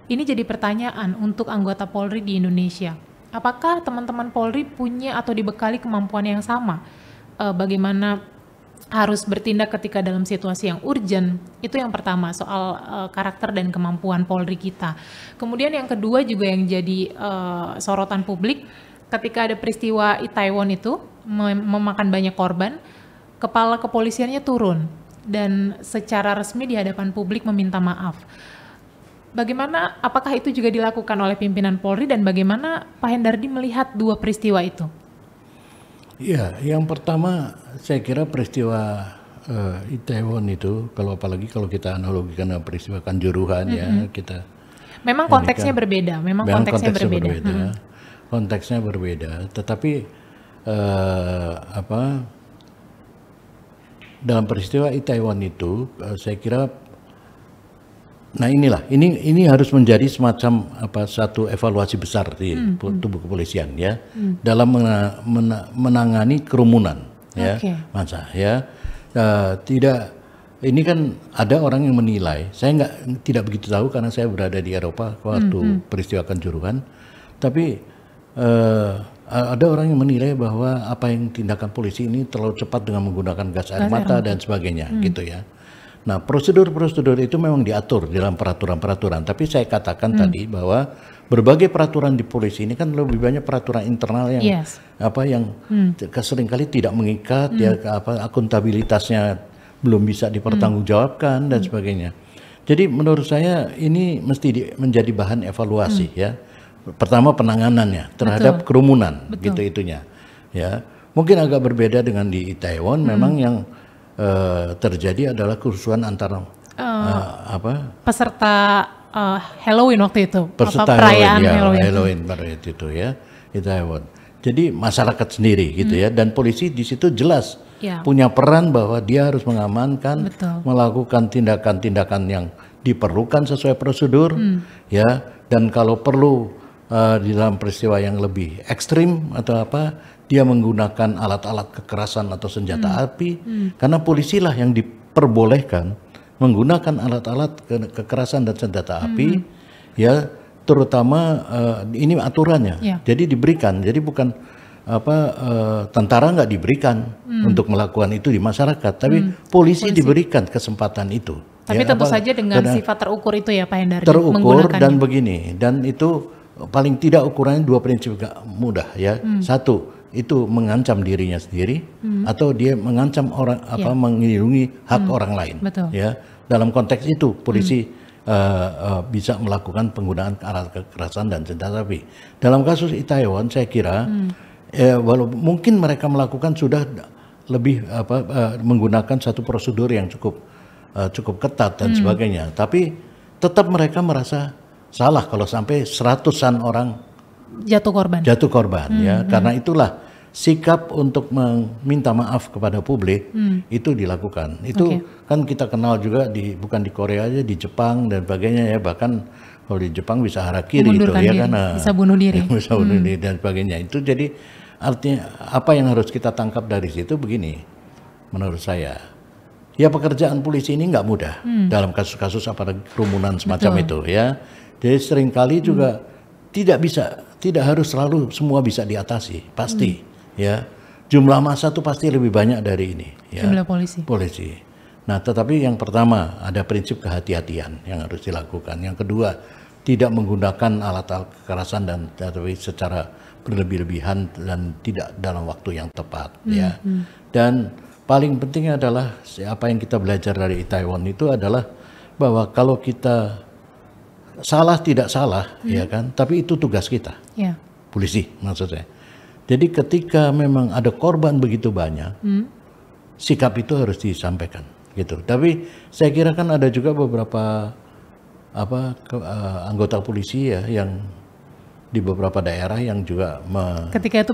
Ini jadi pertanyaan untuk anggota Polri di Indonesia. Apakah teman-teman Polri punya atau dibekali kemampuan yang sama? Bagaimana harus bertindak ketika dalam situasi yang urgent? Itu yang pertama, soal karakter dan kemampuan Polri kita. Kemudian yang kedua juga yang jadi sorotan publik, ketika ada peristiwa Itaewon itu memakan banyak korban, kepala kepolisiannya turun dan secara resmi di hadapan publik meminta maaf. Bagaimana, apakah itu juga dilakukan oleh pimpinan Polri dan bagaimana Pak Hendardi melihat dua peristiwa itu? Ya, yang pertama saya kira peristiwa Itaewon itu, apalagi kalau kita analogikan dengan peristiwa Kanjuruhan ya, kita memang konteksnya berbeda, konteksnya berbeda, tetapi dalam peristiwa Itaewon itu saya kira, nah ini harus menjadi semacam satu evaluasi besar di tubuh kepolisian ya, dalam menangani kerumunan ya, masa ya, tidak, ini kan ada orang yang menilai, saya tidak begitu tahu karena saya berada di Eropa waktu peristiwa Kanjuruhan, tapi ada orang yang menilai bahwa tindakan polisi ini terlalu cepat dengan menggunakan gas air mata dan sebagainya gitu ya. Nah, prosedur-prosedur itu memang diatur dalam peraturan-peraturan. Tapi saya katakan tadi bahwa berbagai peraturan di polisi ini kan lebih banyak peraturan internal yang seringkali tidak mengikat, akuntabilitasnya belum bisa dipertanggungjawabkan dan sebagainya. Jadi menurut saya ini mesti menjadi bahan evaluasi ya. Pertama penanganannya terhadap kerumunan gitu itunya. Ya, mungkin agak berbeda dengan di Itaewon, memang yang terjadi adalah kerusuhan antara peserta Halloween waktu itu, peserta perayaan Halloween pada itu ya, Itaewon. Jadi masyarakat sendiri gitu ya, dan polisi di situ jelas punya peran bahwa dia harus mengamankan, melakukan tindakan-tindakan yang diperlukan sesuai prosedur ya, dan kalau perlu di dalam peristiwa yang lebih ekstrim atau dia menggunakan alat-alat kekerasan atau senjata api, karena polisilah yang diperbolehkan menggunakan alat-alat kekerasan dan senjata api, ya terutama ini aturannya. Jadi diberikan, jadi bukan tentara nggak diberikan untuk melakukan itu di masyarakat, tapi polisi diberikan kesempatan itu. Tapi tentu saja dengan sifat terukur itu ya Pak Hendardi. Terukur dan begini, dan itu paling tidak ukurannya dua prinsip gak mudah ya. Satu, itu mengancam dirinya sendiri atau dia mengancam orang melindungi hak orang lain. Ya, dalam konteks itu polisi bisa melakukan penggunaan alat kekerasan dan senjata api. Dalam kasus Itaewon saya kira walaupun mungkin mereka melakukan sudah lebih menggunakan satu prosedur yang cukup ketat dan sebagainya, tapi tetap mereka merasa salah kalau sampai seratusan orang jatuh korban ya, karena itulah sikap untuk meminta maaf kepada publik itu dilakukan. Itu kan kita kenal juga bukan di Korea aja, di Jepang dan sebagainya ya, bahkan kalau di Jepang bisa harakiri itu ya kan, bisa bunuh diri dan sebagainya. Itu jadi artinya apa yang harus kita tangkap dari situ begini, menurut saya ya, pekerjaan polisi ini nggak mudah dalam kasus-kasus kerumunan semacam itu ya. Jadi seringkali juga tidak harus selalu semua bisa diatasi, pasti ya. Jumlah massa itu pasti lebih banyak dari ini ya, jumlah polisi. Nah, tetapi yang pertama ada prinsip kehati-hatian yang harus dilakukan. Yang kedua, tidak menggunakan alat-alat kekerasan dan secara berlebih-lebihan dan tidak dalam waktu yang tepat ya. Dan paling penting adalah apa yang kita belajar dari Itaewon itu adalah bahwa kalau kita salah tidak salah ya kan, tapi itu tugas kita, polisi maksudnya. Jadi ketika memang ada korban begitu banyak, sikap itu harus disampaikan gitu. Tapi saya kira kan ada juga beberapa anggota polisi ya yang di beberapa daerah yang juga ketika itu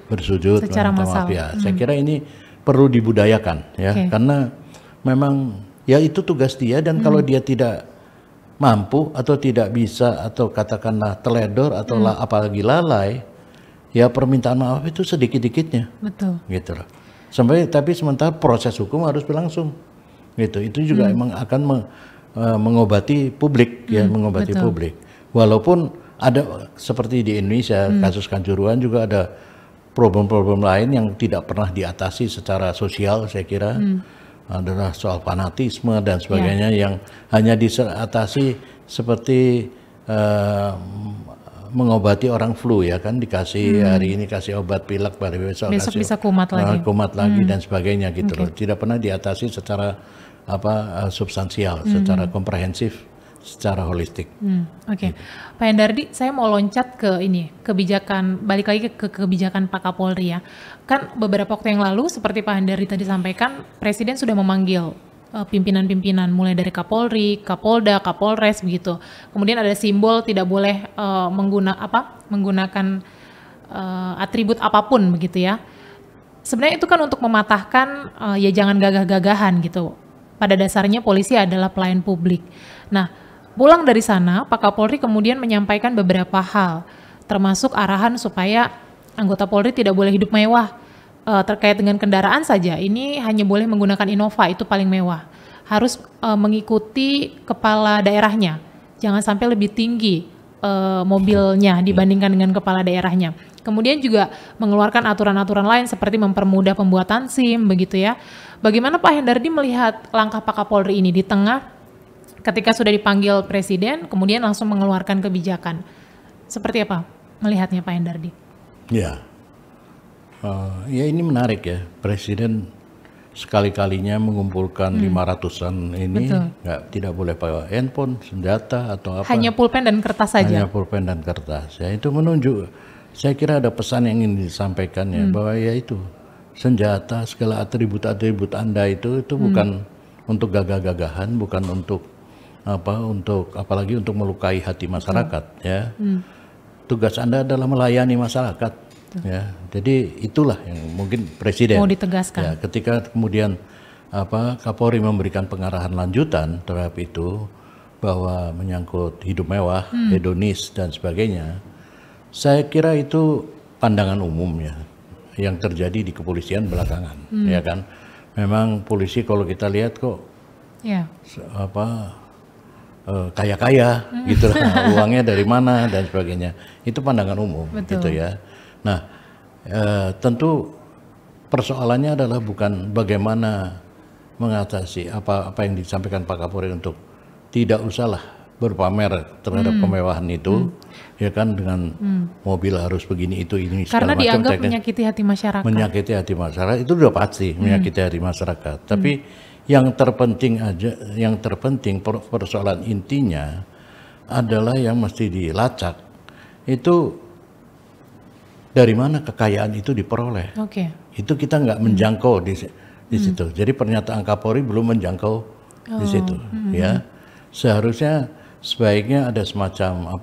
bersujud secara massal. Ya, saya kira ini perlu dibudayakan ya, karena memang ya itu tugas dia, dan kalau dia tidak mampu atau tidak bisa atau katakanlah teledor atau apalagi lalai, ya permintaan maaf itu sedikit-dikitnya. Betul. Gitu loh. Tapi sementara proses hukum harus berlangsung. Gitu. Itu juga emang akan mengobati publik, ya, mengobati publik. Walaupun ada seperti di Indonesia kasus Kanjuruhan juga ada problem-problem lain yang tidak pernah diatasi secara sosial, saya kira. Adalah soal fanatisme dan sebagainya yang hanya diatasi seperti mengobati orang flu, ya kan, dikasih hari ini kasih obat pilek, baru besok kasih bisa kumat lagi, dan sebagainya gitu loh. Tidak pernah diatasi secara substansial, secara komprehensif, secara holistik. Oke. Pak Hendardi, saya mau loncat ke kebijakan, balik lagi ke kebijakan Pak Kapolri ya. Kan beberapa waktu yang lalu seperti Pak Hendardi tadi sampaikan, Presiden sudah memanggil pimpinan-pimpinan mulai dari Kapolri, Kapolda, Kapolres begitu. Kemudian ada simbol tidak boleh menggunakan atribut apapun begitu ya. Sebenarnya itu kan untuk mematahkan ya jangan gagah-gagahan gitu. Pada dasarnya polisi adalah pelayan publik. Nah, pulang dari sana Pak Kapolri kemudian menyampaikan beberapa hal, termasuk arahan supaya anggota Polri tidak boleh hidup mewah. Terkait dengan kendaraan saja, ini hanya boleh menggunakan Innova, itu paling mewah. Harus mengikuti kepala daerahnya, jangan sampai lebih tinggi mobilnya dibandingkan dengan kepala daerahnya. Kemudian juga mengeluarkan aturan-aturan lain seperti mempermudah pembuatan SIM, begitu ya. Bagaimana Pak Hendardi melihat langkah Pak Kapolri ini di tengah ketika sudah dipanggil Presiden, kemudian langsung mengeluarkan kebijakan? Seperti apa melihatnya Pak Hendardi? Ya. Ya ini menarik ya, Presiden sekali-kalinya mengumpulkan 500-an ini, tidak boleh pakai handphone, senjata atau apa. Hanya pulpen dan kertas saja. Hanya pulpen dan kertas. Ya itu menunjuk, saya kira ada pesan yang ingin disampaikan ya, bahwa ya itu senjata, segala atribut-atribut Anda itu bukan untuk gagah-gagahan, bukan untuk apalagi untuk melukai hati masyarakat ya. Tugas Anda adalah melayani masyarakat. Ya, jadi itulah yang mungkin Presiden mau ditegaskan. Ya, ketika kemudian Kapolri memberikan pengarahan lanjutan terhadap itu bahwa menyangkut hidup mewah, hedonis dan sebagainya, saya kira itu pandangan umum ya yang terjadi di kepolisian belakangan, ya kan. Memang polisi kalau kita lihat kok kaya-kaya gitu lah, uangnya dari mana dan sebagainya. Itu pandangan umum. Betul. Gitu ya. Nah, tentu persoalannya adalah bukan bagaimana mengatasi apa yang disampaikan Pak Kapolri untuk tidak usahlah berpamer terhadap kemewahan itu, ya kan, dengan mobil harus begini itu ini karena dianggap menyakiti hati masyarakat. Menyakiti hati masyarakat itu sudah pasti menyakiti hati masyarakat. Tapi yang terpenting persoalan intinya adalah yang mesti dilacak itu dari mana kekayaan itu diperoleh. Itu kita nggak menjangkau di situ. Jadi pernyataan Kapolri belum menjangkau di situ. Ya, seharusnya sebaiknya ada semacam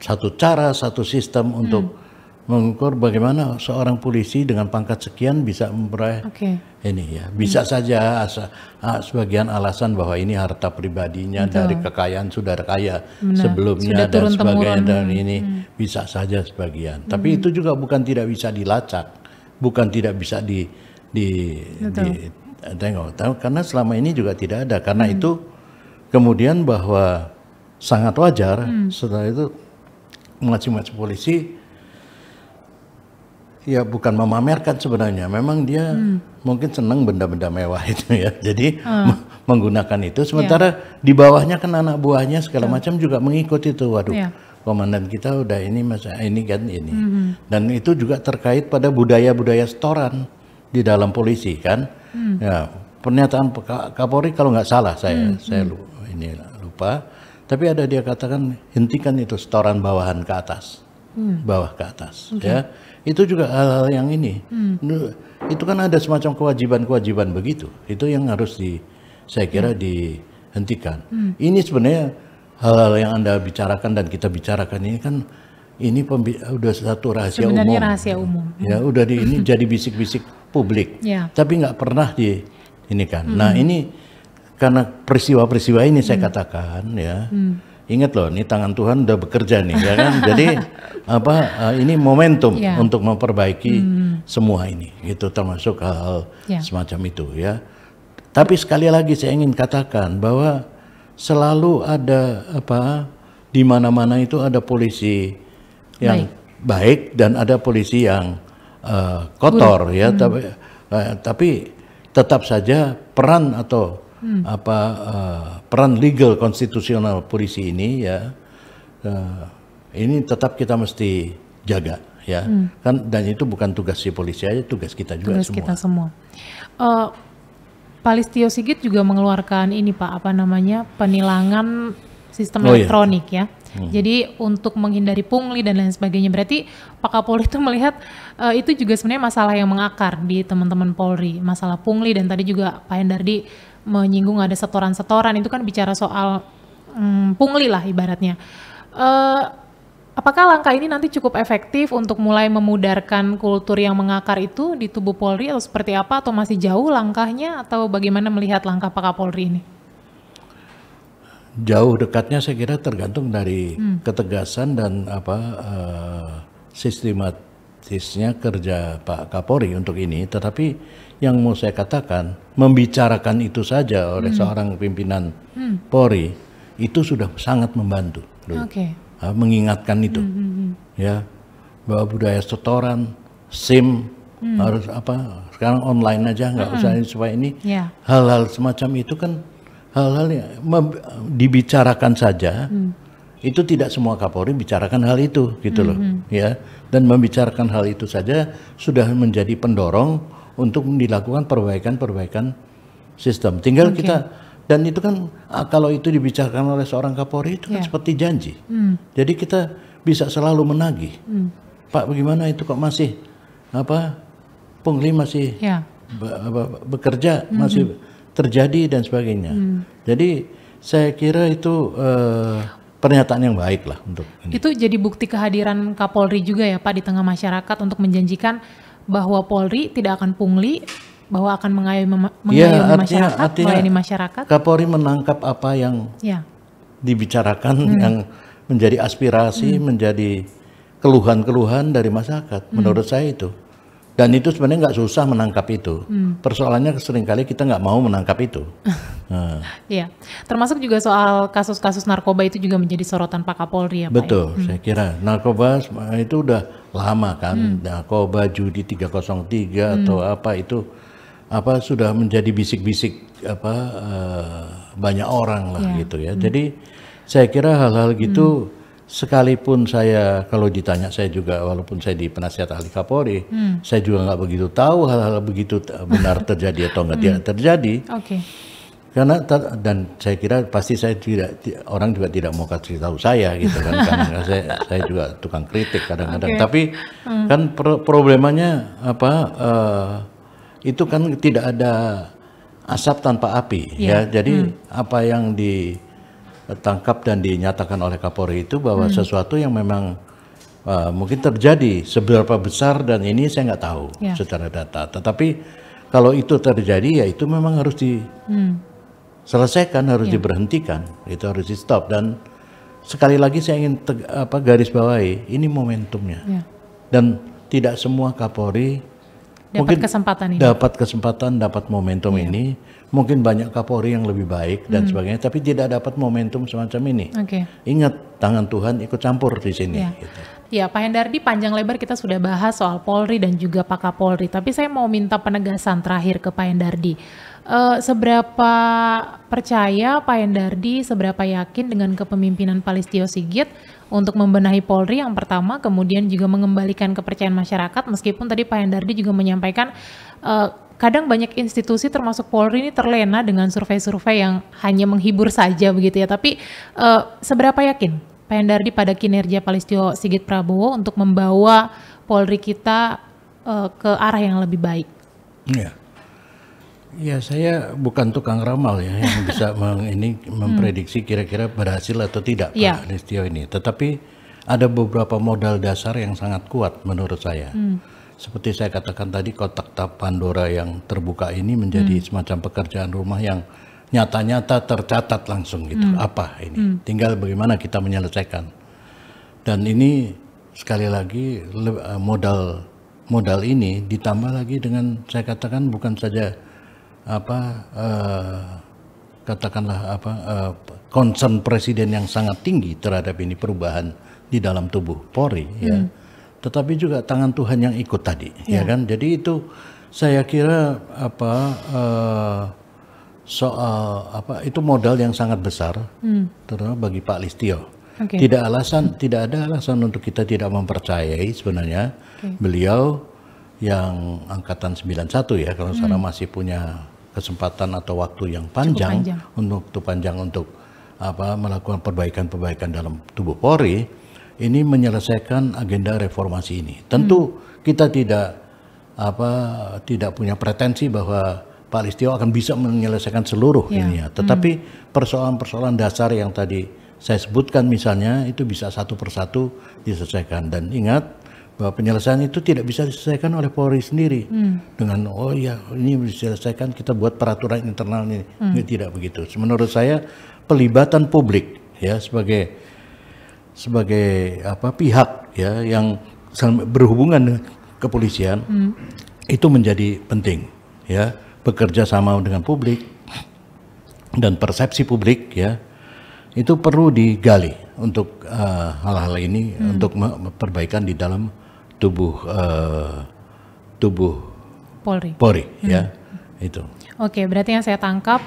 satu sistem untuk mengukur bagaimana seorang polisi dengan pangkat sekian bisa memperoleh ini ya. Bisa saja sebagian alasan bahwa ini harta pribadinya dari kekayaan sudah kaya sebelumnya dan sebagainya, dan ini bisa saja sebagian. Tapi itu juga bukan tidak bisa dilacak, bukan tidak bisa ditengok, karena selama ini juga tidak ada. Karena itu kemudian bahwa sangat wajar setelah itu masing-masing polisi ya bukan memamerkan sebenarnya, memang dia mungkin senang benda-benda mewah itu ya, jadi menggunakan itu, sementara di bawahnya kan anak buahnya segala macam juga mengikut itu. Waduh, komandan kita udah ini masa ini kan ini, dan itu juga terkait pada budaya-budaya setoran di dalam polisi kan. Ya, pernyataan Kapolri kalau nggak salah saya lupa, tapi ada dia katakan hentikan itu setoran bawahan ke atas, bawah ke atas ya. Itu juga hal-hal yang ini, itu kan ada semacam kewajiban-kewajiban begitu, itu yang harus saya kira dihentikan. Ini sebenarnya hal-hal yang Anda bicarakan dan kita bicarakan ini kan, ini udah satu rahasia sebenarnya umum. Rahasia umum. Ya udah ini jadi bisik-bisik publik, tapi nggak pernah ini kan. Nah ini karena peristiwa-peristiwa ini saya katakan ya, ingat loh, ini tangan Tuhan udah bekerja nih, ya kan. Jadi ini momentum untuk memperbaiki semua ini, itu termasuk hal-hal semacam itu ya. Tapi sekali lagi saya ingin katakan bahwa selalu ada di mana-mana itu ada polisi yang baik dan ada polisi yang kotor ya. Tapi tetap saja peran atau peran legal konstitusional polisi ini ya, ini tetap kita mesti jaga ya. Kan, dan itu bukan tugas si polisi aja, tugas kita juga tugas semua. Kita semua. Pak Listio Sigit juga mengeluarkan ini Pak, penilangan sistem elektronik ya. Jadi untuk menghindari pungli dan lain sebagainya. Berarti Pak Kapolri itu melihat itu juga sebenarnya masalah yang mengakar di teman-teman Polri, masalah pungli, dan tadi juga Pak Hendardi menyinggung ada setoran-setoran, itu kan bicara soal pungli lah ibaratnya. Apakah langkah ini nanti cukup efektif untuk mulai memudarkan kultur yang mengakar itu di tubuh Polri, atau seperti apa, atau masih jauh langkahnya, atau bagaimana melihat langkah Pak Kapolri ini? Jauh dekatnya saya kira tergantung dari ketegasan dan sistematisnya kerja Pak Kapolri untuk ini. Tetapi yang mau saya katakan, membicarakan itu saja oleh seorang pimpinan Polri itu sudah sangat membantu. Mengingatkan itu, ya, bahwa budaya setoran, SIM harus sekarang online aja, nggak usah ini, supaya ini hal-hal semacam itu kan hal-hal yang dibicarakan saja. Itu tidak semua Kapolri bicarakan hal itu, gitu loh, ya. Dan membicarakan hal itu saja sudah menjadi pendorong untuk dilakukan perbaikan-perbaikan sistem. Tinggal kita. Dan itu kan kalau itu dibicarakan oleh seorang Kapolri itu kan seperti janji. Jadi kita bisa selalu menagih. Pak, bagaimana itu kok masih pungli masih bekerja, masih terjadi dan sebagainya. Jadi saya kira itu pernyataan yang baik lah untuk ini. Itu jadi bukti kehadiran Kapolri juga ya Pak di tengah masyarakat untuk menjanjikan bahwa Polri tidak akan pungli, bahwa akan mengayomi masyarakat, melayani masyarakat. Kapolri menangkap apa yang dibicarakan, yang menjadi aspirasi, menjadi keluhan-keluhan dari masyarakat. Menurut saya itu. Dan itu sebenarnya nggak susah menangkap itu. Persoalannya seringkali kita nggak mau menangkap itu. Iya, termasuk juga soal kasus-kasus narkoba itu juga menjadi sorotan Pak Kapolri ya Pak. Betul, saya kira narkoba itu udah lama kan. Narkoba, judi 303 atau apa itu. Sudah menjadi bisik-bisik banyak orang lah gitu ya. Jadi saya kira hal-hal gitu, sekalipun saya kalau ditanya, saya juga walaupun saya di penasihat ahli Kapolri, saya juga nggak begitu tahu hal-hal begitu benar terjadi atau nggak terjadi. Karena dan saya kira pasti orang juga tidak mau kasih tahu saya gitu kan, karena saya juga tukang kritik kadang-kadang. Tapi kan problemanya itu kan tidak ada asap tanpa api ya. Jadi apa yang ditangkap dan dinyatakan oleh Kapolri itu bahwa sesuatu yang memang mungkin terjadi, seberapa besar dan ini saya nggak tahu secara data. Tetapi kalau itu terjadi ya itu memang harus diselesaikan, harus diberhentikan, itu harus di stop. Dan sekali lagi saya ingin garis bawahi, ini momentumnya. Dan tidak semua Kapolri dapat kesempatan, dapat momentum ini. Mungkin banyak Kapolri yang lebih baik dan sebagainya, tapi tidak dapat momentum semacam ini. Ingat, tangan Tuhan ikut campur di sini. Gitu. Ya, Pak Hendardi, panjang lebar kita sudah bahas soal Polri dan juga Pak Kapolri. Tapi saya mau minta penegasan terakhir ke Pak Hendardi. Seberapa percaya Pak Hendardi, seberapa yakin dengan kepemimpinan Pak Listio Sigit untuk membenahi Polri yang pertama, kemudian juga mengembalikan kepercayaan masyarakat, meskipun tadi Pak Hendardi juga menyampaikan kadang banyak institusi termasuk Polri ini terlena dengan survei-survei yang hanya menghibur saja begitu ya. Tapi seberapa yakin Pak Hendardi pada kinerja Pak Listio Sigit Prabowo untuk membawa Polri kita ke arah yang lebih baik? Ya, saya bukan tukang ramal ya yang bisa memprediksi kira-kira berhasil atau tidak Pak Listio ini. Tetapi ada beberapa modal dasar yang sangat kuat menurut saya. seperti saya katakan tadi, kotak Pandora yang terbuka ini menjadi semacam pekerjaan rumah yang nyata-nyata tercatat langsung gitu. Apa ini? Tinggal bagaimana kita menyelesaikan. Dan ini sekali lagi modal ini ditambah lagi dengan saya katakan bukan saja katakanlah concern presiden yang sangat tinggi terhadap ini perubahan di dalam tubuh Polri ya. Tetapi juga tangan Tuhan yang ikut tadi, ya kan? Jadi itu saya kira soal itu modal yang sangat besar, terutama bagi Pak Listio. Tidak ada alasan untuk kita tidak mempercayai sebenarnya beliau yang angkatan 91 ya, kalau sekarang masih punya kesempatan atau waktu yang panjang untuk melakukan perbaikan-perbaikan dalam tubuh Polri. Ini menyelesaikan agenda reformasi ini. Tentu kita tidak punya pretensi bahwa Pak Listio akan bisa menyelesaikan seluruh ini ya. Tetapi persoalan-persoalan dasar yang tadi saya sebutkan misalnya itu bisa satu persatu diselesaikan. Dan ingat bahwa penyelesaian itu tidak bisa diselesaikan oleh Polri sendiri dengan ini diselesaikan kita buat peraturan internal ini. Tidak begitu. Menurut saya pelibatan publik ya sebagai pihak ya yang berhubungan dengan kepolisian itu menjadi penting ya, bekerja sama dengan publik dan persepsi publik ya itu perlu digali untuk hal-hal ini untuk perbaikan di dalam tubuh Polri ya itu. Oke, berarti yang saya tangkap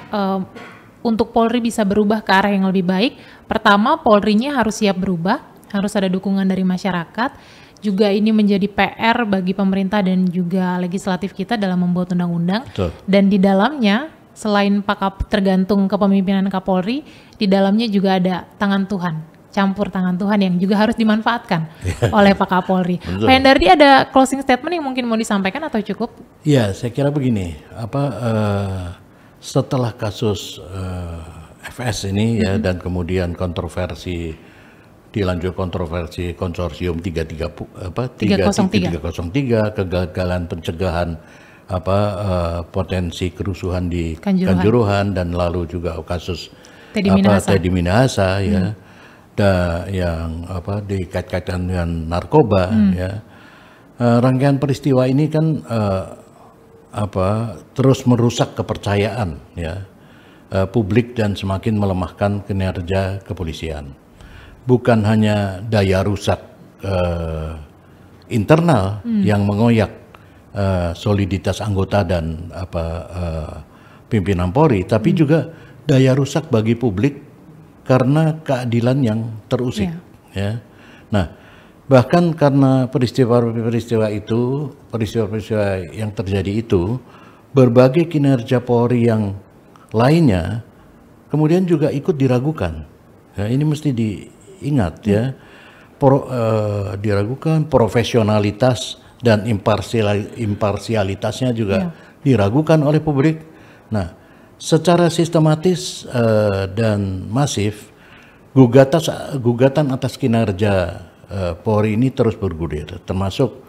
untuk Polri bisa berubah ke arah yang lebih baik, pertama Polri-nya harus siap berubah, harus ada dukungan dari masyarakat, juga ini menjadi PR bagi pemerintah dan juga legislatif kita dalam membuat undang-undang. Dan di dalamnya, selain tergantung kepemimpinan Kapolri, di dalamnya juga ada tangan Tuhan, campur tangan Tuhan yang juga harus dimanfaatkan oleh Pak Kapolri. Pak Hendardi ada closing statement yang mungkin mau disampaikan atau cukup? Ya, saya kira begini, setelah kasus FS ini ya dan kemudian dilanjut kontroversi konsorsium 303 kegagalan pencegahan potensi kerusuhan di Kanjuruhan dan lalu juga kasus Teddy Minahasa ya yang dikait-kaitkan dengan narkoba ya. Rangkaian peristiwa ini kan terus merusak kepercayaan ya publik dan semakin melemahkan kinerja kepolisian. Bukan hanya daya rusak internal yang mengoyak soliditas anggota dan pimpinan Polri, tapi juga daya rusak bagi publik karena keadilan yang terusik ya. Nah, bahkan karena peristiwa-peristiwa yang terjadi itu, berbagai kinerja Polri yang lainnya kemudian juga ikut diragukan. Ya, ini mesti diingat ya, diragukan profesionalitas dan imparsialitasnya juga diragukan oleh publik. Nah, secara sistematis dan masif gugatan atas kinerja Polri ini terus bergulir, termasuk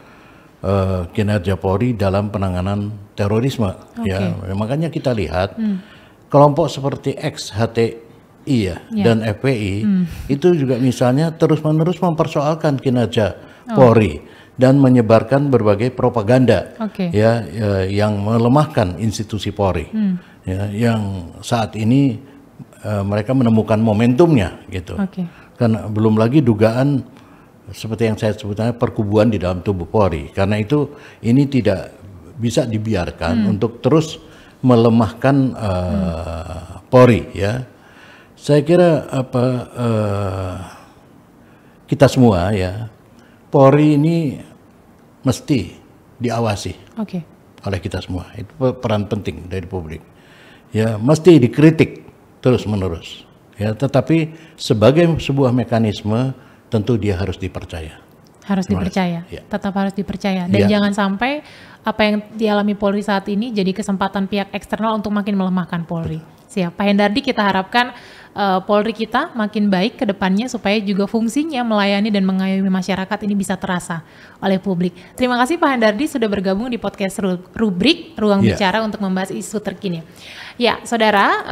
kinerja Polri dalam penanganan terorisme. Ya, makanya kita lihat kelompok seperti XHTI dan FPI itu juga misalnya terus-menerus mempersoalkan kinerja Polri dan menyebarkan berbagai propaganda yang melemahkan institusi Polri. Ya, yang saat ini mereka menemukan momentumnya gitu. Karena belum lagi dugaan seperti yang saya sebutkan perkubuan di dalam tubuh Polri. Karena itu ini tidak bisa dibiarkan untuk terus melemahkan Polri ya. Saya kira kita semua ya, Polri ini mesti diawasi oleh kita semua. Itu peran penting dari publik. Ya, mesti dikritik terus-menerus. Ya, tetapi sebagai sebuah mekanisme tentu dia harus dipercaya. Harus dipercaya, tetap harus dipercaya. Dan jangan sampai apa yang dialami Polri saat ini jadi kesempatan pihak eksternal untuk makin melemahkan Polri. Siap, Pak Hendardi, kita harapkan Polri kita makin baik ke depannya supaya juga fungsinya melayani dan mengayomi masyarakat ini bisa terasa oleh publik. Terima kasih Pak Hendardi sudah bergabung di podcast Rubrik Ruang Bicara untuk membahas isu terkini. Ya, saudara,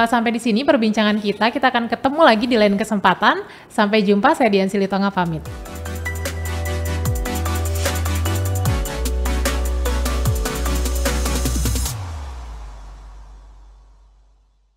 sampai di sini perbincangan kita. Kita akan ketemu lagi di lain kesempatan. Sampai jumpa, saya Dian Silitonga pamit.